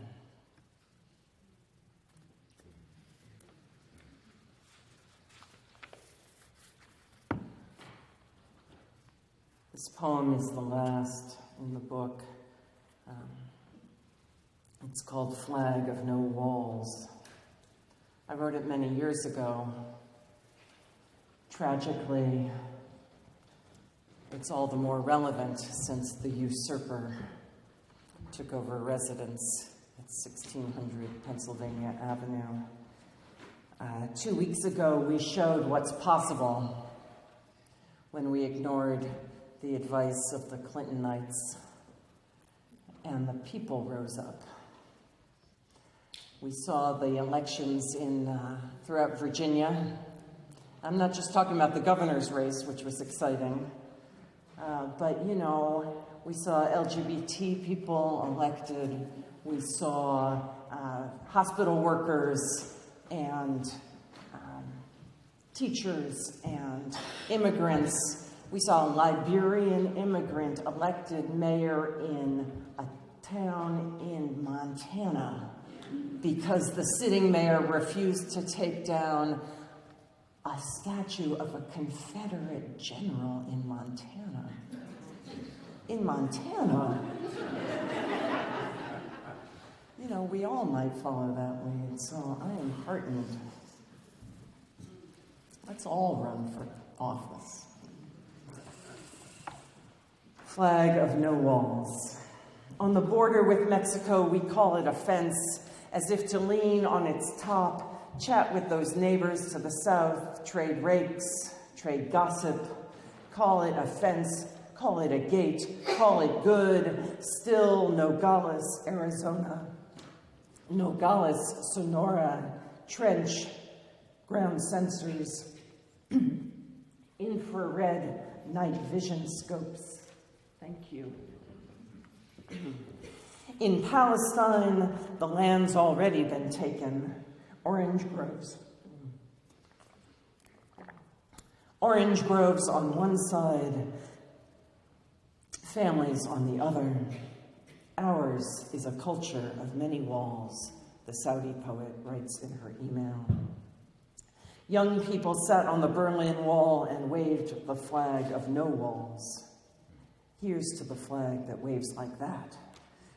This poem is the last in the book. It's called Flag of No Walls. I wrote it many years ago. Tragically, it's all the more relevant since the usurper took over residence at 1600 Pennsylvania Avenue. 2 weeks ago, we showed what's possible when we ignored the advice of the Clintonites and the people rose up. We saw the elections throughout Virginia. I'm not just talking about the governor's race, which was exciting, but you know, we saw LGBT people elected. We saw hospital workers and teachers and immigrants. We saw a Liberian immigrant elected mayor in a town in Montana because the sitting mayor refused to take down a statue of a Confederate general in Montana. In Montana. You know, we all might follow that lead, so I am heartened. Let's all run for office. Flag of no walls. On the border with Mexico, we call it a fence, as if to lean on its top, chat with those neighbors to the south, trade rakes, trade gossip, call it a fence, call it a gate, call it good, still Nogales, Arizona, Nogales, Sonora, trench, ground sensors, infrared night vision scopes. Thank you. In Palestine, the land's already been taken. Orange groves. Orange groves on one side, families on the other. Ours is a culture of many walls, the Saudi poet writes in her email. Young people sat on the Berlin Wall and waved the flag of no walls. Here's to the flag that waves like that.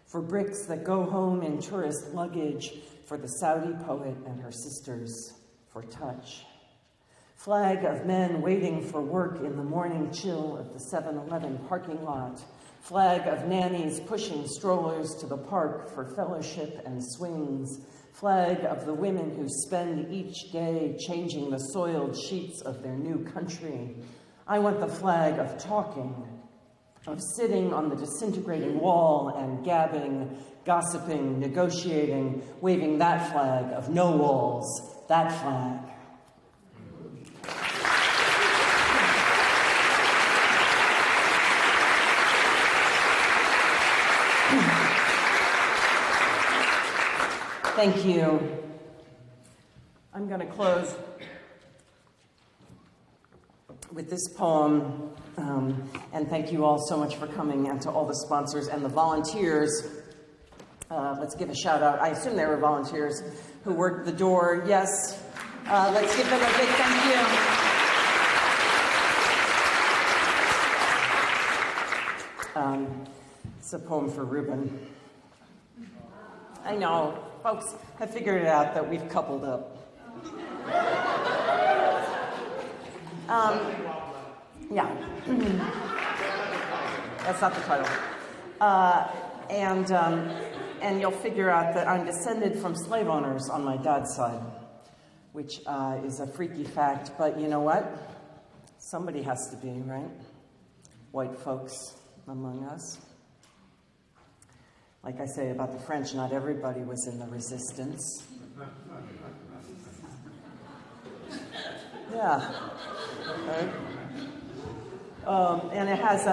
For bricks that go home in tourist luggage, for the Saudi poet and her sisters, for touch. Flag of men waiting for work in the morning chill of the 7-Eleven parking lot. Flag of nannies pushing strollers to the park for fellowship and swings. Flag of the women who spend each day changing the soiled sheets of their new country. I want the flag of talking, of sitting on the disintegrating wall and gabbing, gossiping, negotiating, waving that flag of no walls, that flag. Thank you. I'm going to close with this poem, and thank you all so much for coming, and to all the sponsors and the volunteers. Let's give a shout out. I assume there were volunteers who worked the door. Yes. Let's give them a big thank you. It's a poem for Reuben. I know, folks have figured it out that we've coupled up. Yeah. That's not the title. And you'll figure out that I'm descended from slave owners on my dad's side, which is a freaky fact, but you know what? Somebody has to be, right? White folks among us. Like I say about the French, not everybody was in the resistance. Yeah. Right? And it has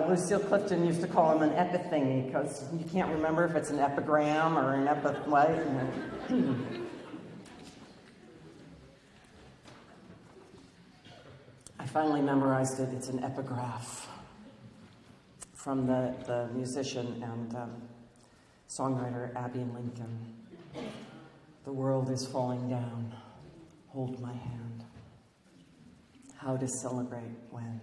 Lucille Clifton used to call him an epithingy, because you can't remember if it's an epigram or an epithet. I finally memorized it. It's an epigraph from the musician and songwriter Abby Lincoln. The world is falling down. Hold my hand. How to celebrate when.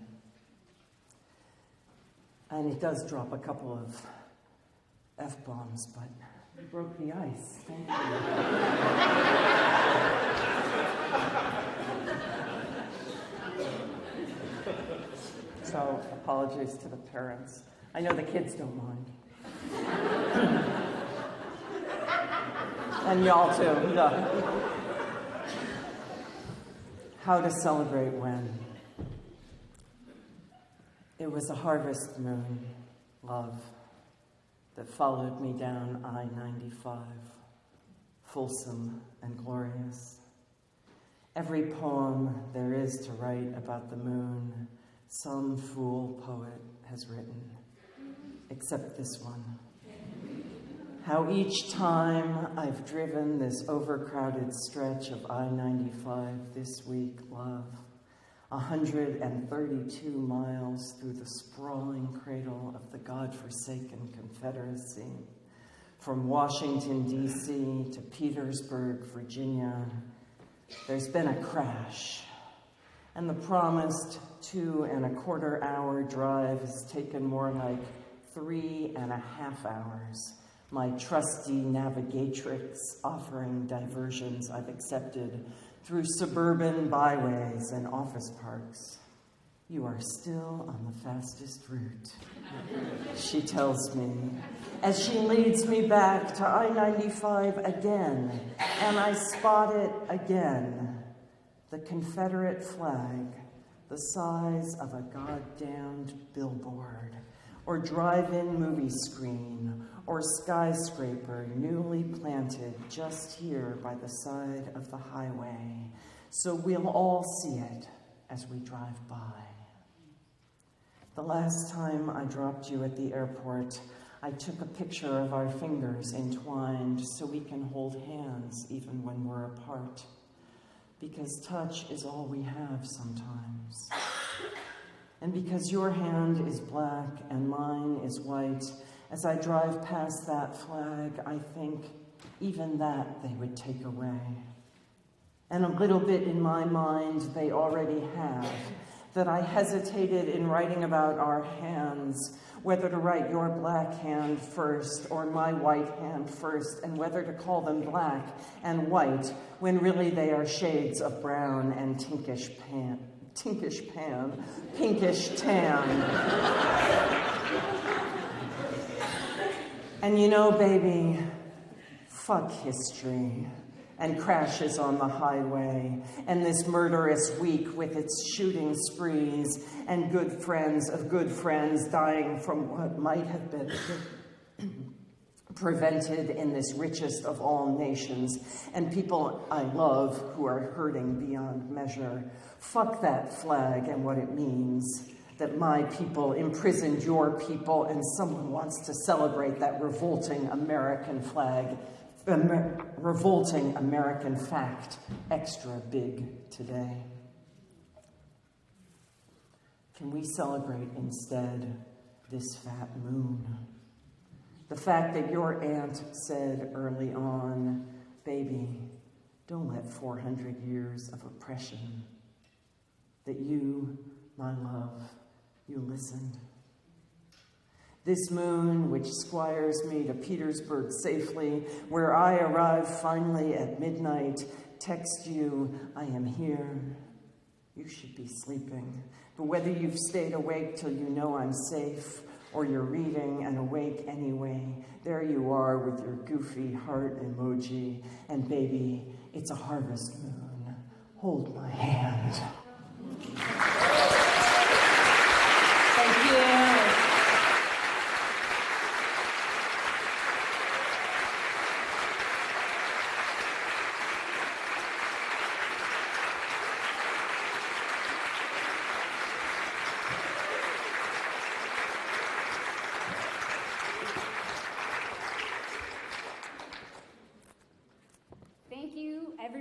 And it does drop a couple of F-bombs, but it broke the ice. Thank you. So, apologies to the parents. I know the kids don't mind. And y'all too. Yeah. How to celebrate when. It was a harvest moon, love, that followed me down I-95, fulsome and glorious. Every poem there is to write about the moon, some fool poet has written, except this one. How each time I've driven this overcrowded stretch of I-95 this week, love, 132 miles through the sprawling cradle of the godforsaken Confederacy, from Washington, D.C. to Petersburg, Virginia, there's been a crash, and the promised 2.25 hour drive has taken more like 3.5 hours. My trusty navigatrix offering diversions I've accepted through suburban byways and office parks. You are still on the fastest route, she tells me, as she leads me back to I-95 again, and I spot it again. The Confederate flag, the size of a goddamned billboard, or drive-in movie screen, or skyscraper newly planted just here by the side of the highway, so we'll all see it as we drive by. The last time I dropped you at the airport, I took a picture of our fingers entwined so we can hold hands even when we're apart, because touch is all we have sometimes. And because your hand is black and mine is white, as I drive past that flag, I think even that they would take away. And a little bit in my mind they already have, that I hesitated in writing about our hands, whether to write your black hand first or my white hand first, and whether to call them black and white, when really they are shades of brown and pinkish tan. And you know, baby, fuck history and crashes on the highway and this murderous week with its shooting sprees and good friends of good friends dying from what might have been prevented in this richest of all nations, and people I love who are hurting beyond measure. Fuck that flag and what it means, that my people imprisoned your people, and someone wants to celebrate that revolting American flag, revolting American fact, extra big today. Can we celebrate instead this fat moon? The fact that your aunt said early on, baby, don't let 400 years of oppression, that you, my love, you listened. This moon, which squires me to Petersburg safely, where I arrive finally at midnight, text you, I am here. You should be sleeping. But whether you've stayed awake till you know I'm safe, or you're reading and awake anyway, there you are with your goofy heart emoji. And baby, it's a harvest moon. Hold my hand. Thank you.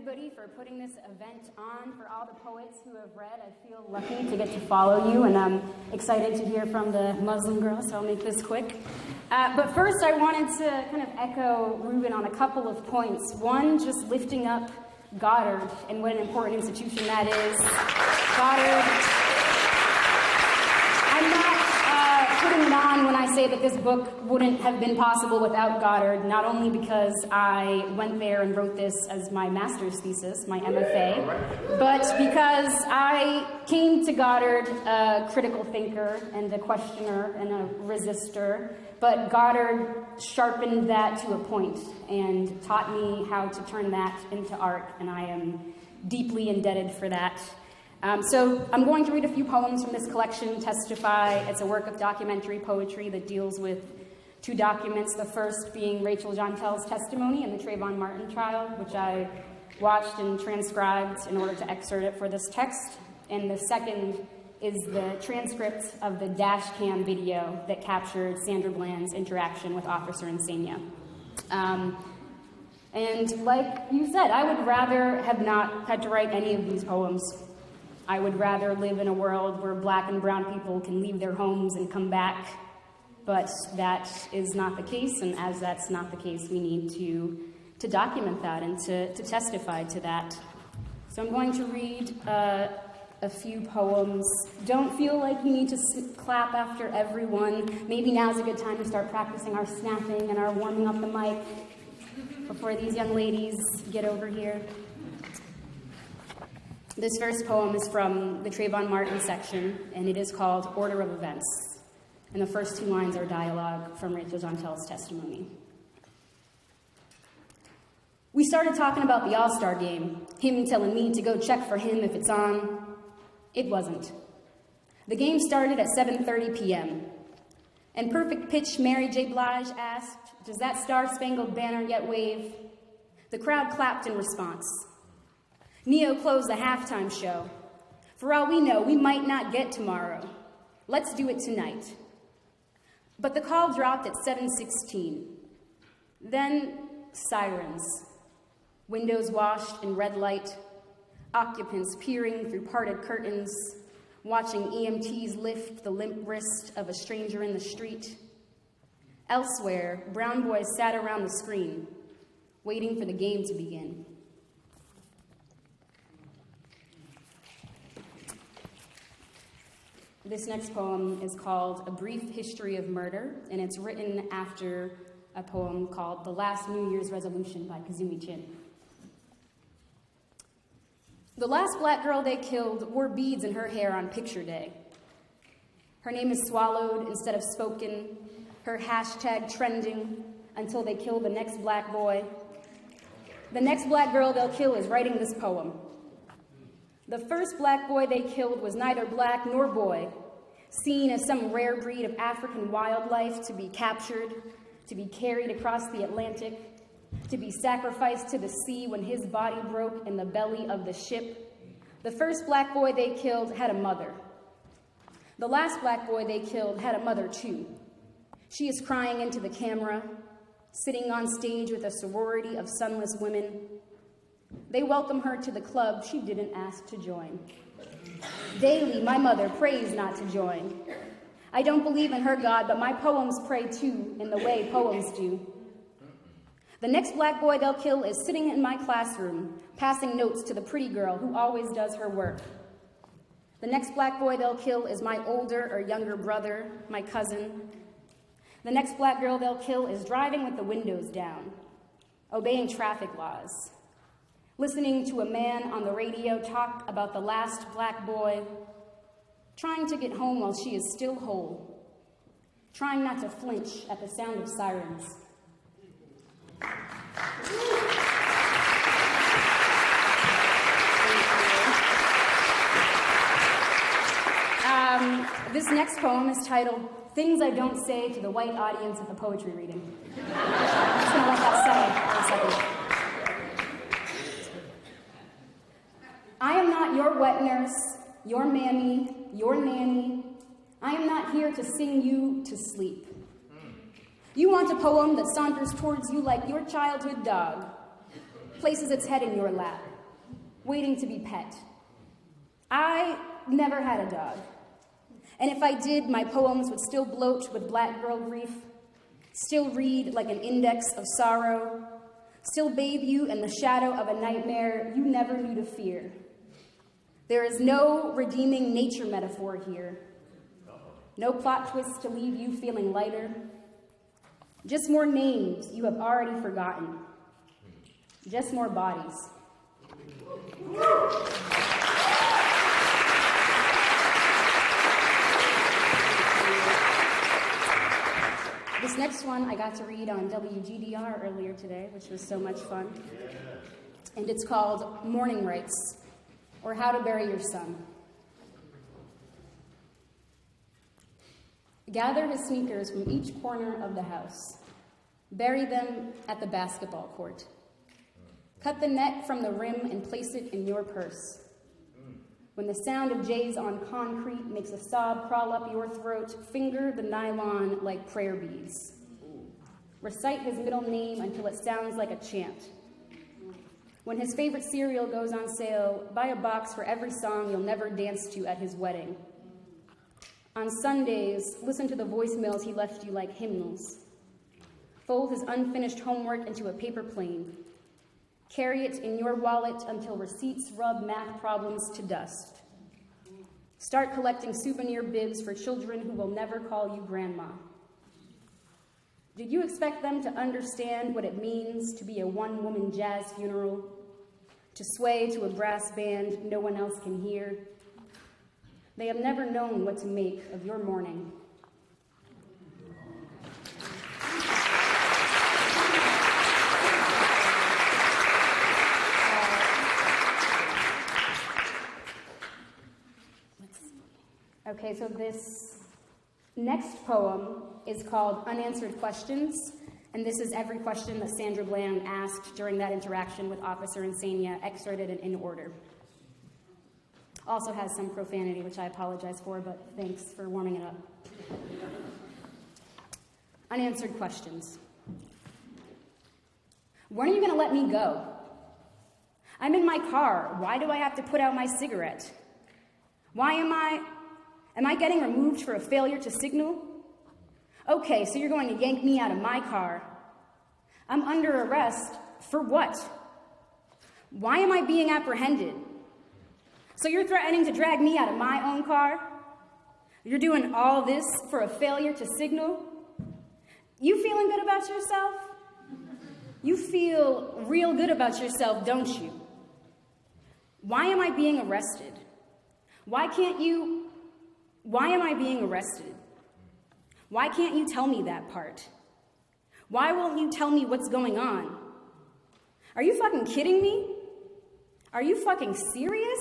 everybody for putting this event on, for all the poets who have read. I feel lucky to get to follow you, and I'm excited to hear from the Muslim girl, so I'll make this quick. But first, I wanted to kind of echo Reuben on a couple of points. One, just lifting up Goddard and what an important institution that is. Goddard. I'm not putting it on when I say that this book wouldn't have been possible without Goddard, not only because I went there and wrote this as my master's thesis, my MFA, but because I came to Goddard a critical thinker and a questioner and a resistor, but Goddard sharpened that to a point and taught me how to turn that into art, and I am deeply indebted for that. So I'm going to read a few poems from this collection, Testify. It's a work of documentary poetry that deals with two documents, the first being Rachel Jontel's testimony in the Trayvon Martin trial, which I watched and transcribed in order to excerpt it for this text, and the second is the transcript of the dash cam video that captured Sandra Bland's interaction with Officer Insania. And like you said, I would rather have not had to write any of these poems. I would rather live in a world where black and brown people can leave their homes and come back, but that is not the case, and as that's not the case, we need to document that and to testify to that. So I'm going to read a few poems. Don't feel like you need to clap after everyone. Maybe now's a good time to start practicing our snapping and our warming up the mic before these young ladies get over here. This first poem is from the Trayvon Martin section, and it is called Order of Events. And the first two lines are dialogue from Rachel Jontel's testimony. We started talking about the All-Star game, him telling me to go check for him if it's on. It wasn't. The game started at 7:30 p.m. In perfect pitch, Mary J. Blige asked, "Does that Star-Spangled Banner yet wave?" The crowd clapped in response. Neo closed the halftime show. For all we know, we might not get tomorrow. Let's do it tonight. But the call dropped at 7:16. Then sirens. Windows washed in red light. Occupants peering through parted curtains, watching EMTs lift the limp wrist of a stranger in the street. Elsewhere, brown boys sat around the screen, waiting for the game to begin. This next poem is called A Brief History of Murder, and it's written after a poem called The Last New Year's Resolution by Kazumi Chin. The last black girl they killed wore beads in her hair on picture day. Her name is swallowed instead of spoken, her hashtag trending until they kill the next black boy. The next black girl they'll kill is writing this poem. The first black boy they killed was neither black nor boy, seen as some rare breed of African wildlife to be captured, to be carried across the Atlantic, to be sacrificed to the sea when his body broke in the belly of the ship. The first black boy they killed had a mother. The last black boy they killed had a mother too. She is crying into the camera, sitting on stage with a sorority of sunless women. They welcome her to the club she didn't ask to join. Daily, my mother prays not to join. I don't believe in her God, but my poems pray too in the way poems do. The next black boy they'll kill is sitting in my classroom, passing notes to the pretty girl who always does her work. The next black boy they'll kill is my older or younger brother, my cousin. The next black girl they'll kill is driving with the windows down, obeying traffic laws, listening to a man on the radio talk about the last black boy, trying to get home while she is still whole, trying not to flinch at the sound of sirens. This next poem is titled Things I Don't Say to the White Audience at the Poetry Reading. I'm just going to let that settle for a second. I am not your wet nurse, your mammy, your nanny. I am not here to sing you to sleep. You want a poem that saunters towards you like your childhood dog, places its head in your lap, waiting to be pet. I never had a dog. And if I did, my poems would still bloat with black girl grief, still read like an index of sorrow, still bathe you in the shadow of a nightmare you never knew to fear. There is no redeeming nature metaphor here. No plot twist to leave you feeling lighter. Just more names you have already forgotten. Just more bodies. This next one I got to read on WGDR earlier today, which was so much fun. And it's called Mourning Rites, or How to Bury Your Son. Gather his sneakers from each corner of the house. Bury them at the basketball court. Cut the net from the rim and place it in your purse. When the sound of J's on concrete makes a sob crawl up your throat, finger the nylon like prayer beads. Recite his middle name until it sounds like a chant. When his favorite cereal goes on sale, buy a box for every song you'll never dance to at his wedding. On Sundays, listen to the voicemails he left you like hymnals. Fold his unfinished homework into a paper plane. Carry it in your wallet until receipts rub math problems to dust. Start collecting souvenir bibs for children who will never call you grandma. Did you expect them to understand what it means to be a one-woman jazz funeral? To sway to a brass band no one else can hear? They have never known what to make of your mourning. Okay, so this next poem is called Unanswered Questions, and this is every question that Sandra Bland asked during that interaction with Officer Insania, excerpted and in order. Also has some profanity, which I apologize for, but thanks for warming it up. Unanswered questions. When are you going to let me go? I'm in my car. Why do I have to put out my cigarette? Why am I getting removed for a failure to signal? Okay, so you're going to yank me out of my car. I'm under arrest for what? Why am I being apprehended? So you're threatening to drag me out of my own car? You're doing all this for a failure to signal? You feeling good about yourself? You feel real good about yourself, don't you? Why am I being arrested? Why am I being arrested? Why can't you tell me that part? Why won't you tell me what's going on? Are you fucking kidding me? Are you fucking serious?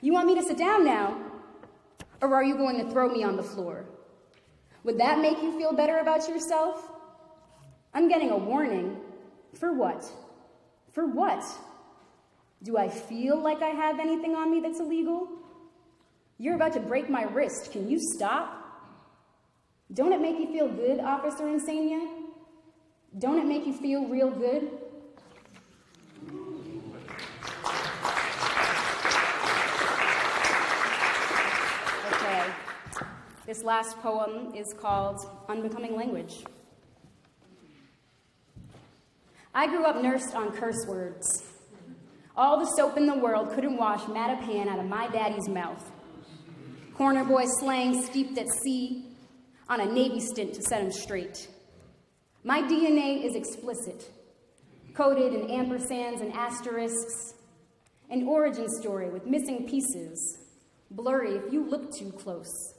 You want me to sit down now? Or are you going to throw me on the floor? Would that make you feel better about yourself? I'm getting a warning. For what? For what? Do I feel like I have anything on me that's illegal? You're about to break my wrist. Can you stop? Don't it make you feel good, Officer Insania? Don't it make you feel real good? Okay. This last poem is called Unbecoming Language. I grew up nursed on curse words. All the soap in the world couldn't wash Mattapan out of my daddy's mouth. Corner boy slang steeped at sea on a Navy stint to set him straight. My DNA is explicit, coded in ampersands and asterisks, an origin story with missing pieces, blurry if you look too close.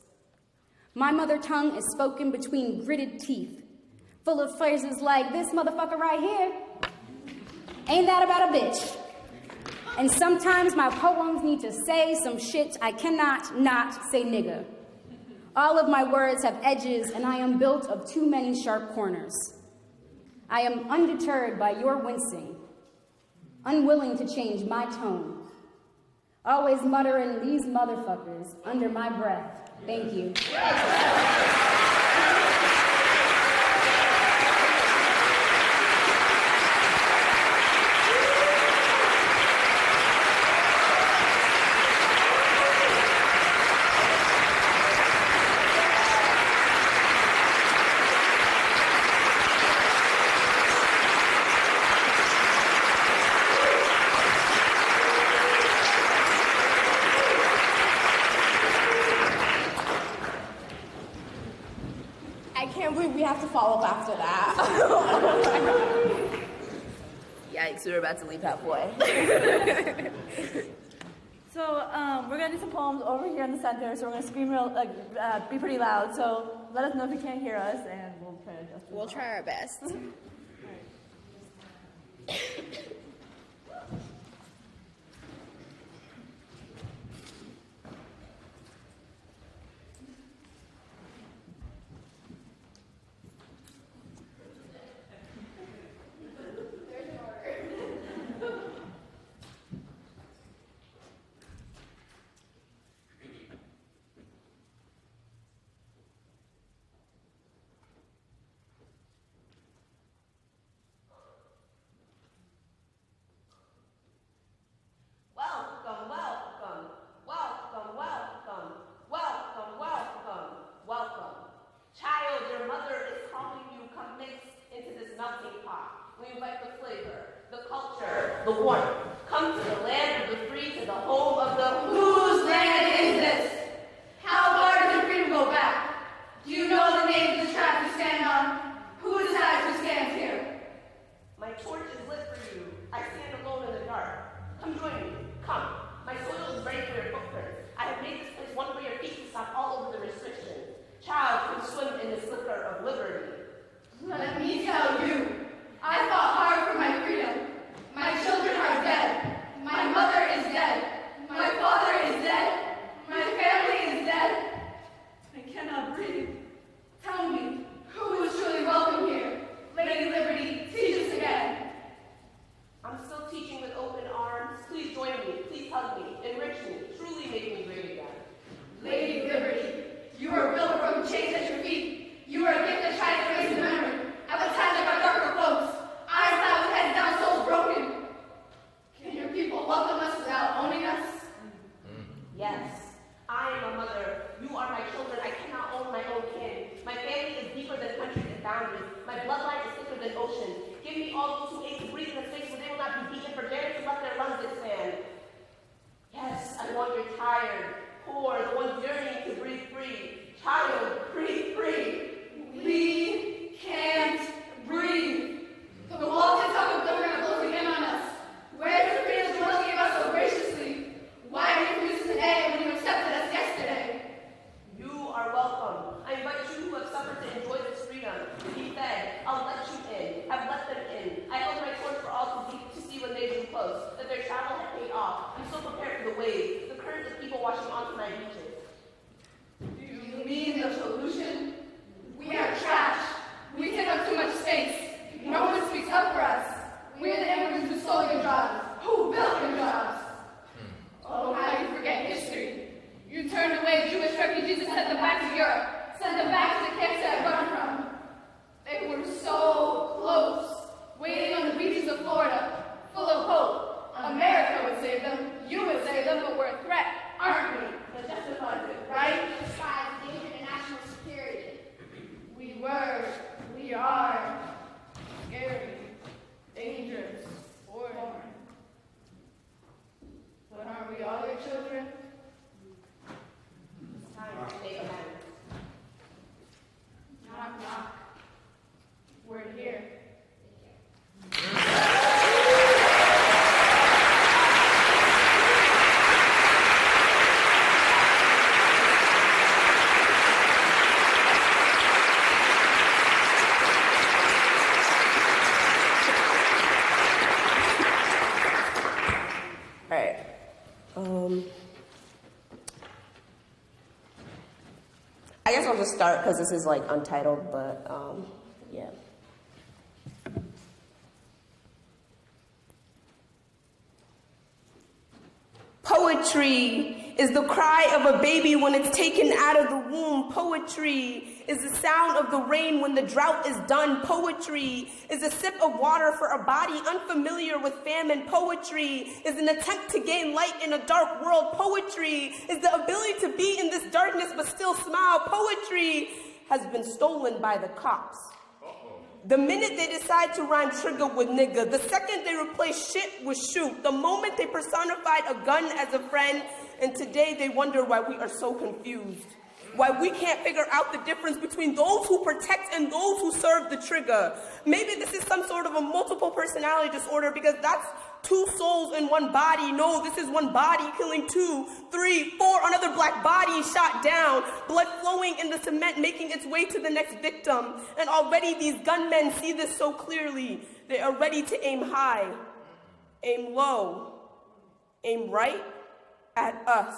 My mother tongue is spoken between gritted teeth, full of phrases like, this motherfucker right here, ain't that about a bitch? And sometimes my poems need to say some shit I cannot not say nigga. All of my words have edges, and I am built of too many sharp corners. I am undeterred by your wincing, unwilling to change my tone, always muttering these motherfuckers under my breath. Thank you. because we were about to leave halfway. So we're gonna do some poems over here in the center. So we're gonna scream real, be pretty loud. So let us know if you can't hear us, and we'll try to adjust. We'll try our best. The warmth. Come to the land of the free, to the home of the whose land is this? How far does your freedom go back? Do you know the names of the tracks you stand on? Who decides who stands here? My torch is lit for you. I stand alone in the dark. Come join me. Come. My soil is ready for your footprints. I have made this place one for your feet to stop all over the restrictions. Child, can swim in the slipper of liberty. Let me tell you, I fought hard for my freedom. My children are dead. My mother is dead. My father is dead. My family is dead. I cannot breathe. Tell me, who is truly welcome here? Lady Liberty, teach us again. I'm still teaching with open arms. Please join me. Please hug me. Enrich me. Truly make me great again. Lady Liberty, you are built from chains at your feet. You are a gift that tries to raise the memory. At the time of our darker folks, eyes loud with heads down, souls broken. Can your people welcome us without owning us? Yes. I am a mother. You are my children. I cannot own my own kin. My family is deeper than countries and boundaries. My bloodline is thicker than oceans. Give me all those who ache to breathe in a space where they will not be beaten for daring to let their lungs expand. Yes, I want your tired, poor, the ones yearning to breathe free. Child, breathe free. We can't breathe. The walls and top of government are closing in on us. Where is the freedom you once gave us so graciously? Why refuse today when you accepted us yesterday? You are welcome. I invite you who have suffered to enjoy this freedom, to be fed. I'll let you in. I've let them in. I held my torch for all to see when they drew close, that their travel had paid off. I'm so prepared for the waves, the currents of people washing onto my beaches. Do you mean the solution? We are trash. We take up too much space. No one speaks up for us. We're the immigrants who stole your jobs. Who built your jobs? Oh, how you forget history. You turned away Jewish refugees and sent them back to Europe. Sent them back to the camps that I run from. They were so close, waiting on the beaches of Florida, full of hope. America would save them. You would save them, but we're a threat, aren't we? That justifies it, right? Besides danger to national security. We were, we are, scary, dangerous, foreign. But aren't we all your children? It's time to make amends. Knock, knock. We're here. I guess I'll just start because this is like untitled, but yeah. Poetry is the cry of a baby when it's taken out of the womb. Poetry is the sound of the rain when the drought is done. Poetry is a sip of water for a body unfamiliar with famine. Poetry is an attempt to gain light in a dark world. Poetry is the ability to be in this darkness but still smile. Poetry has been stolen by the cops. The minute they decide to rhyme trigger with nigga, the second they replace shit with shoot, the moment they personified a gun as a friend, and today they wonder why we are so confused. why we can't figure out the difference between those who protect and those who serve the trigger. Maybe this is some sort of a multiple personality disorder, because that's two souls in one body. No, this is one body killing 2, 3, 4, another black body shot down, blood flowing in the cement, making its way to the next victim. And already these gunmen see this so clearly. They are ready to aim high, aim low, aim right at us.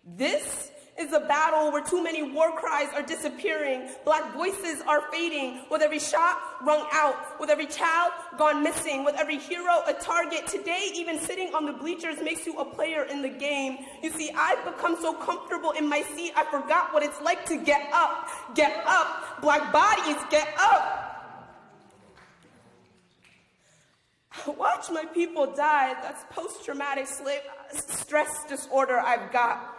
This is a battle where too many war cries are disappearing. Black voices are fading, with every shot rung out, with every child gone missing, with every hero a target. Today, even sitting on the bleachers makes you a player in the game. You see, I've become so comfortable in my seat, I forgot what it's like to get up. Get up. Black bodies, get up. Watch my people die. That's post-traumatic stress disorder I've got.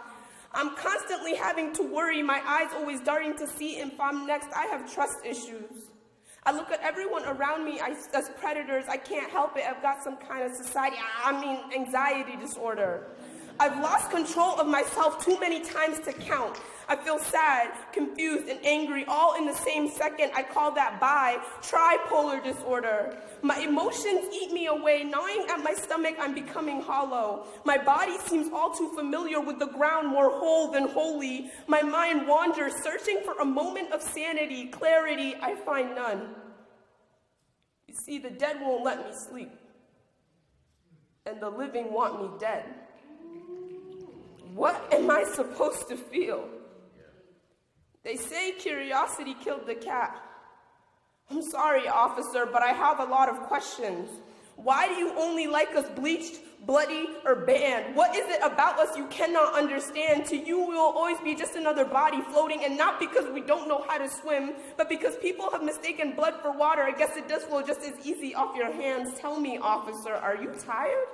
I'm constantly having to worry, my eyes always darting to see if I'm next. I have trust issues. I look at everyone around me as predators. I can't help it. I've got some kind of anxiety disorder. I've lost control of myself too many times to count. I feel sad, confused, and angry all in the same second. I call that tripolar disorder. My emotions eat me away. Gnawing at my stomach, I'm becoming hollow. My body seems all too familiar with the ground, more whole than holy. My mind wanders, searching for a moment of sanity, clarity. I find none. You see, the dead won't let me sleep, and the living want me dead. What am I supposed to feel? They say curiosity killed the cat. I'm sorry, officer, but I have a lot of questions. Why do you only like us bleached, bloody, or banned? What is it about us you cannot understand? To you, we will always be just another body floating, and not because we don't know how to swim, but because people have mistaken blood for water. I guess it does flow just as easy off your hands. Tell me, officer, are you tired?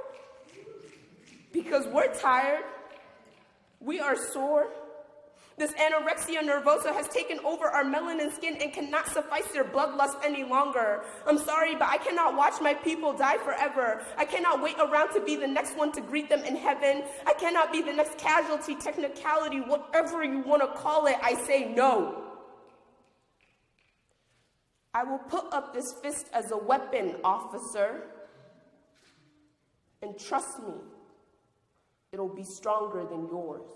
Because we're tired. We are sore. This anorexia nervosa has taken over our melanin skin and cannot suffice their bloodlust any longer. I'm sorry, but I cannot watch my people die forever. I cannot wait around to be the next one to greet them in heaven. I cannot be the next casualty, technicality, whatever you want to call it. I say no. I will put up this fist as a weapon, officer. And trust me, it'll be stronger than yours.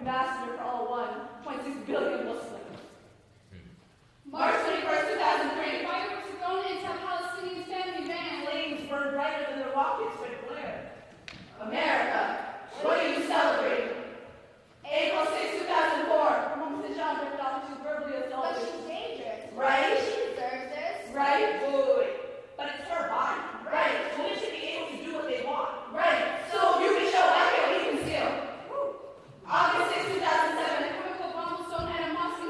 Ambassador for all 1.6 billion Muslims. March 21st, 2003. Fireworks are thrown into a Palestinian family van. Flames burned brighter than the rockets would glare. America, what are you celebrating? April 6, 2004. Woman Sajjan ripped off and she was verbally assaulted. But she's dangerous. Right? She deserves this. Right? Wait. But it's her body. Right. Women should be able to do what they want. Right. So you can show I can, we can steal. August 6, 2007, a chemical bomb was thrown at a mosque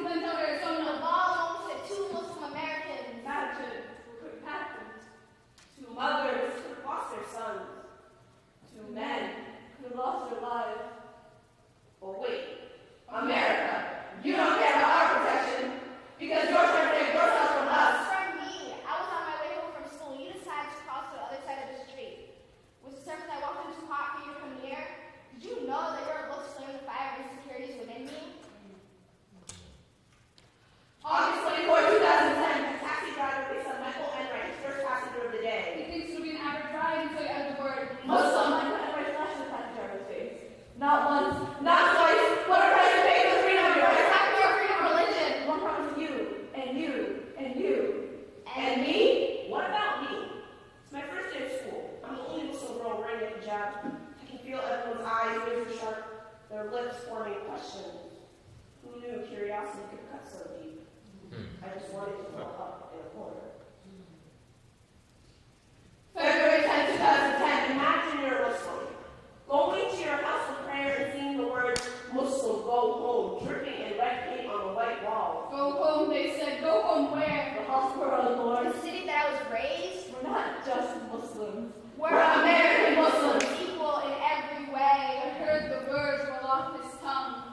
Go home, they said. Go home where? The hospital, Lord. The city that I was raised. We're not just Muslims. We're American Muslims. Equal in every way. I heard the words roll off his tongue.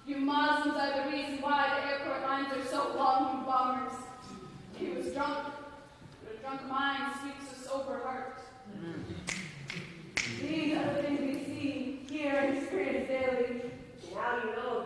You Muslims are the reason why the airport lines are so long, you bombers. He was drunk. But a drunk mind speaks a sober heart. These are the things we see, hear, and experience daily. Now you know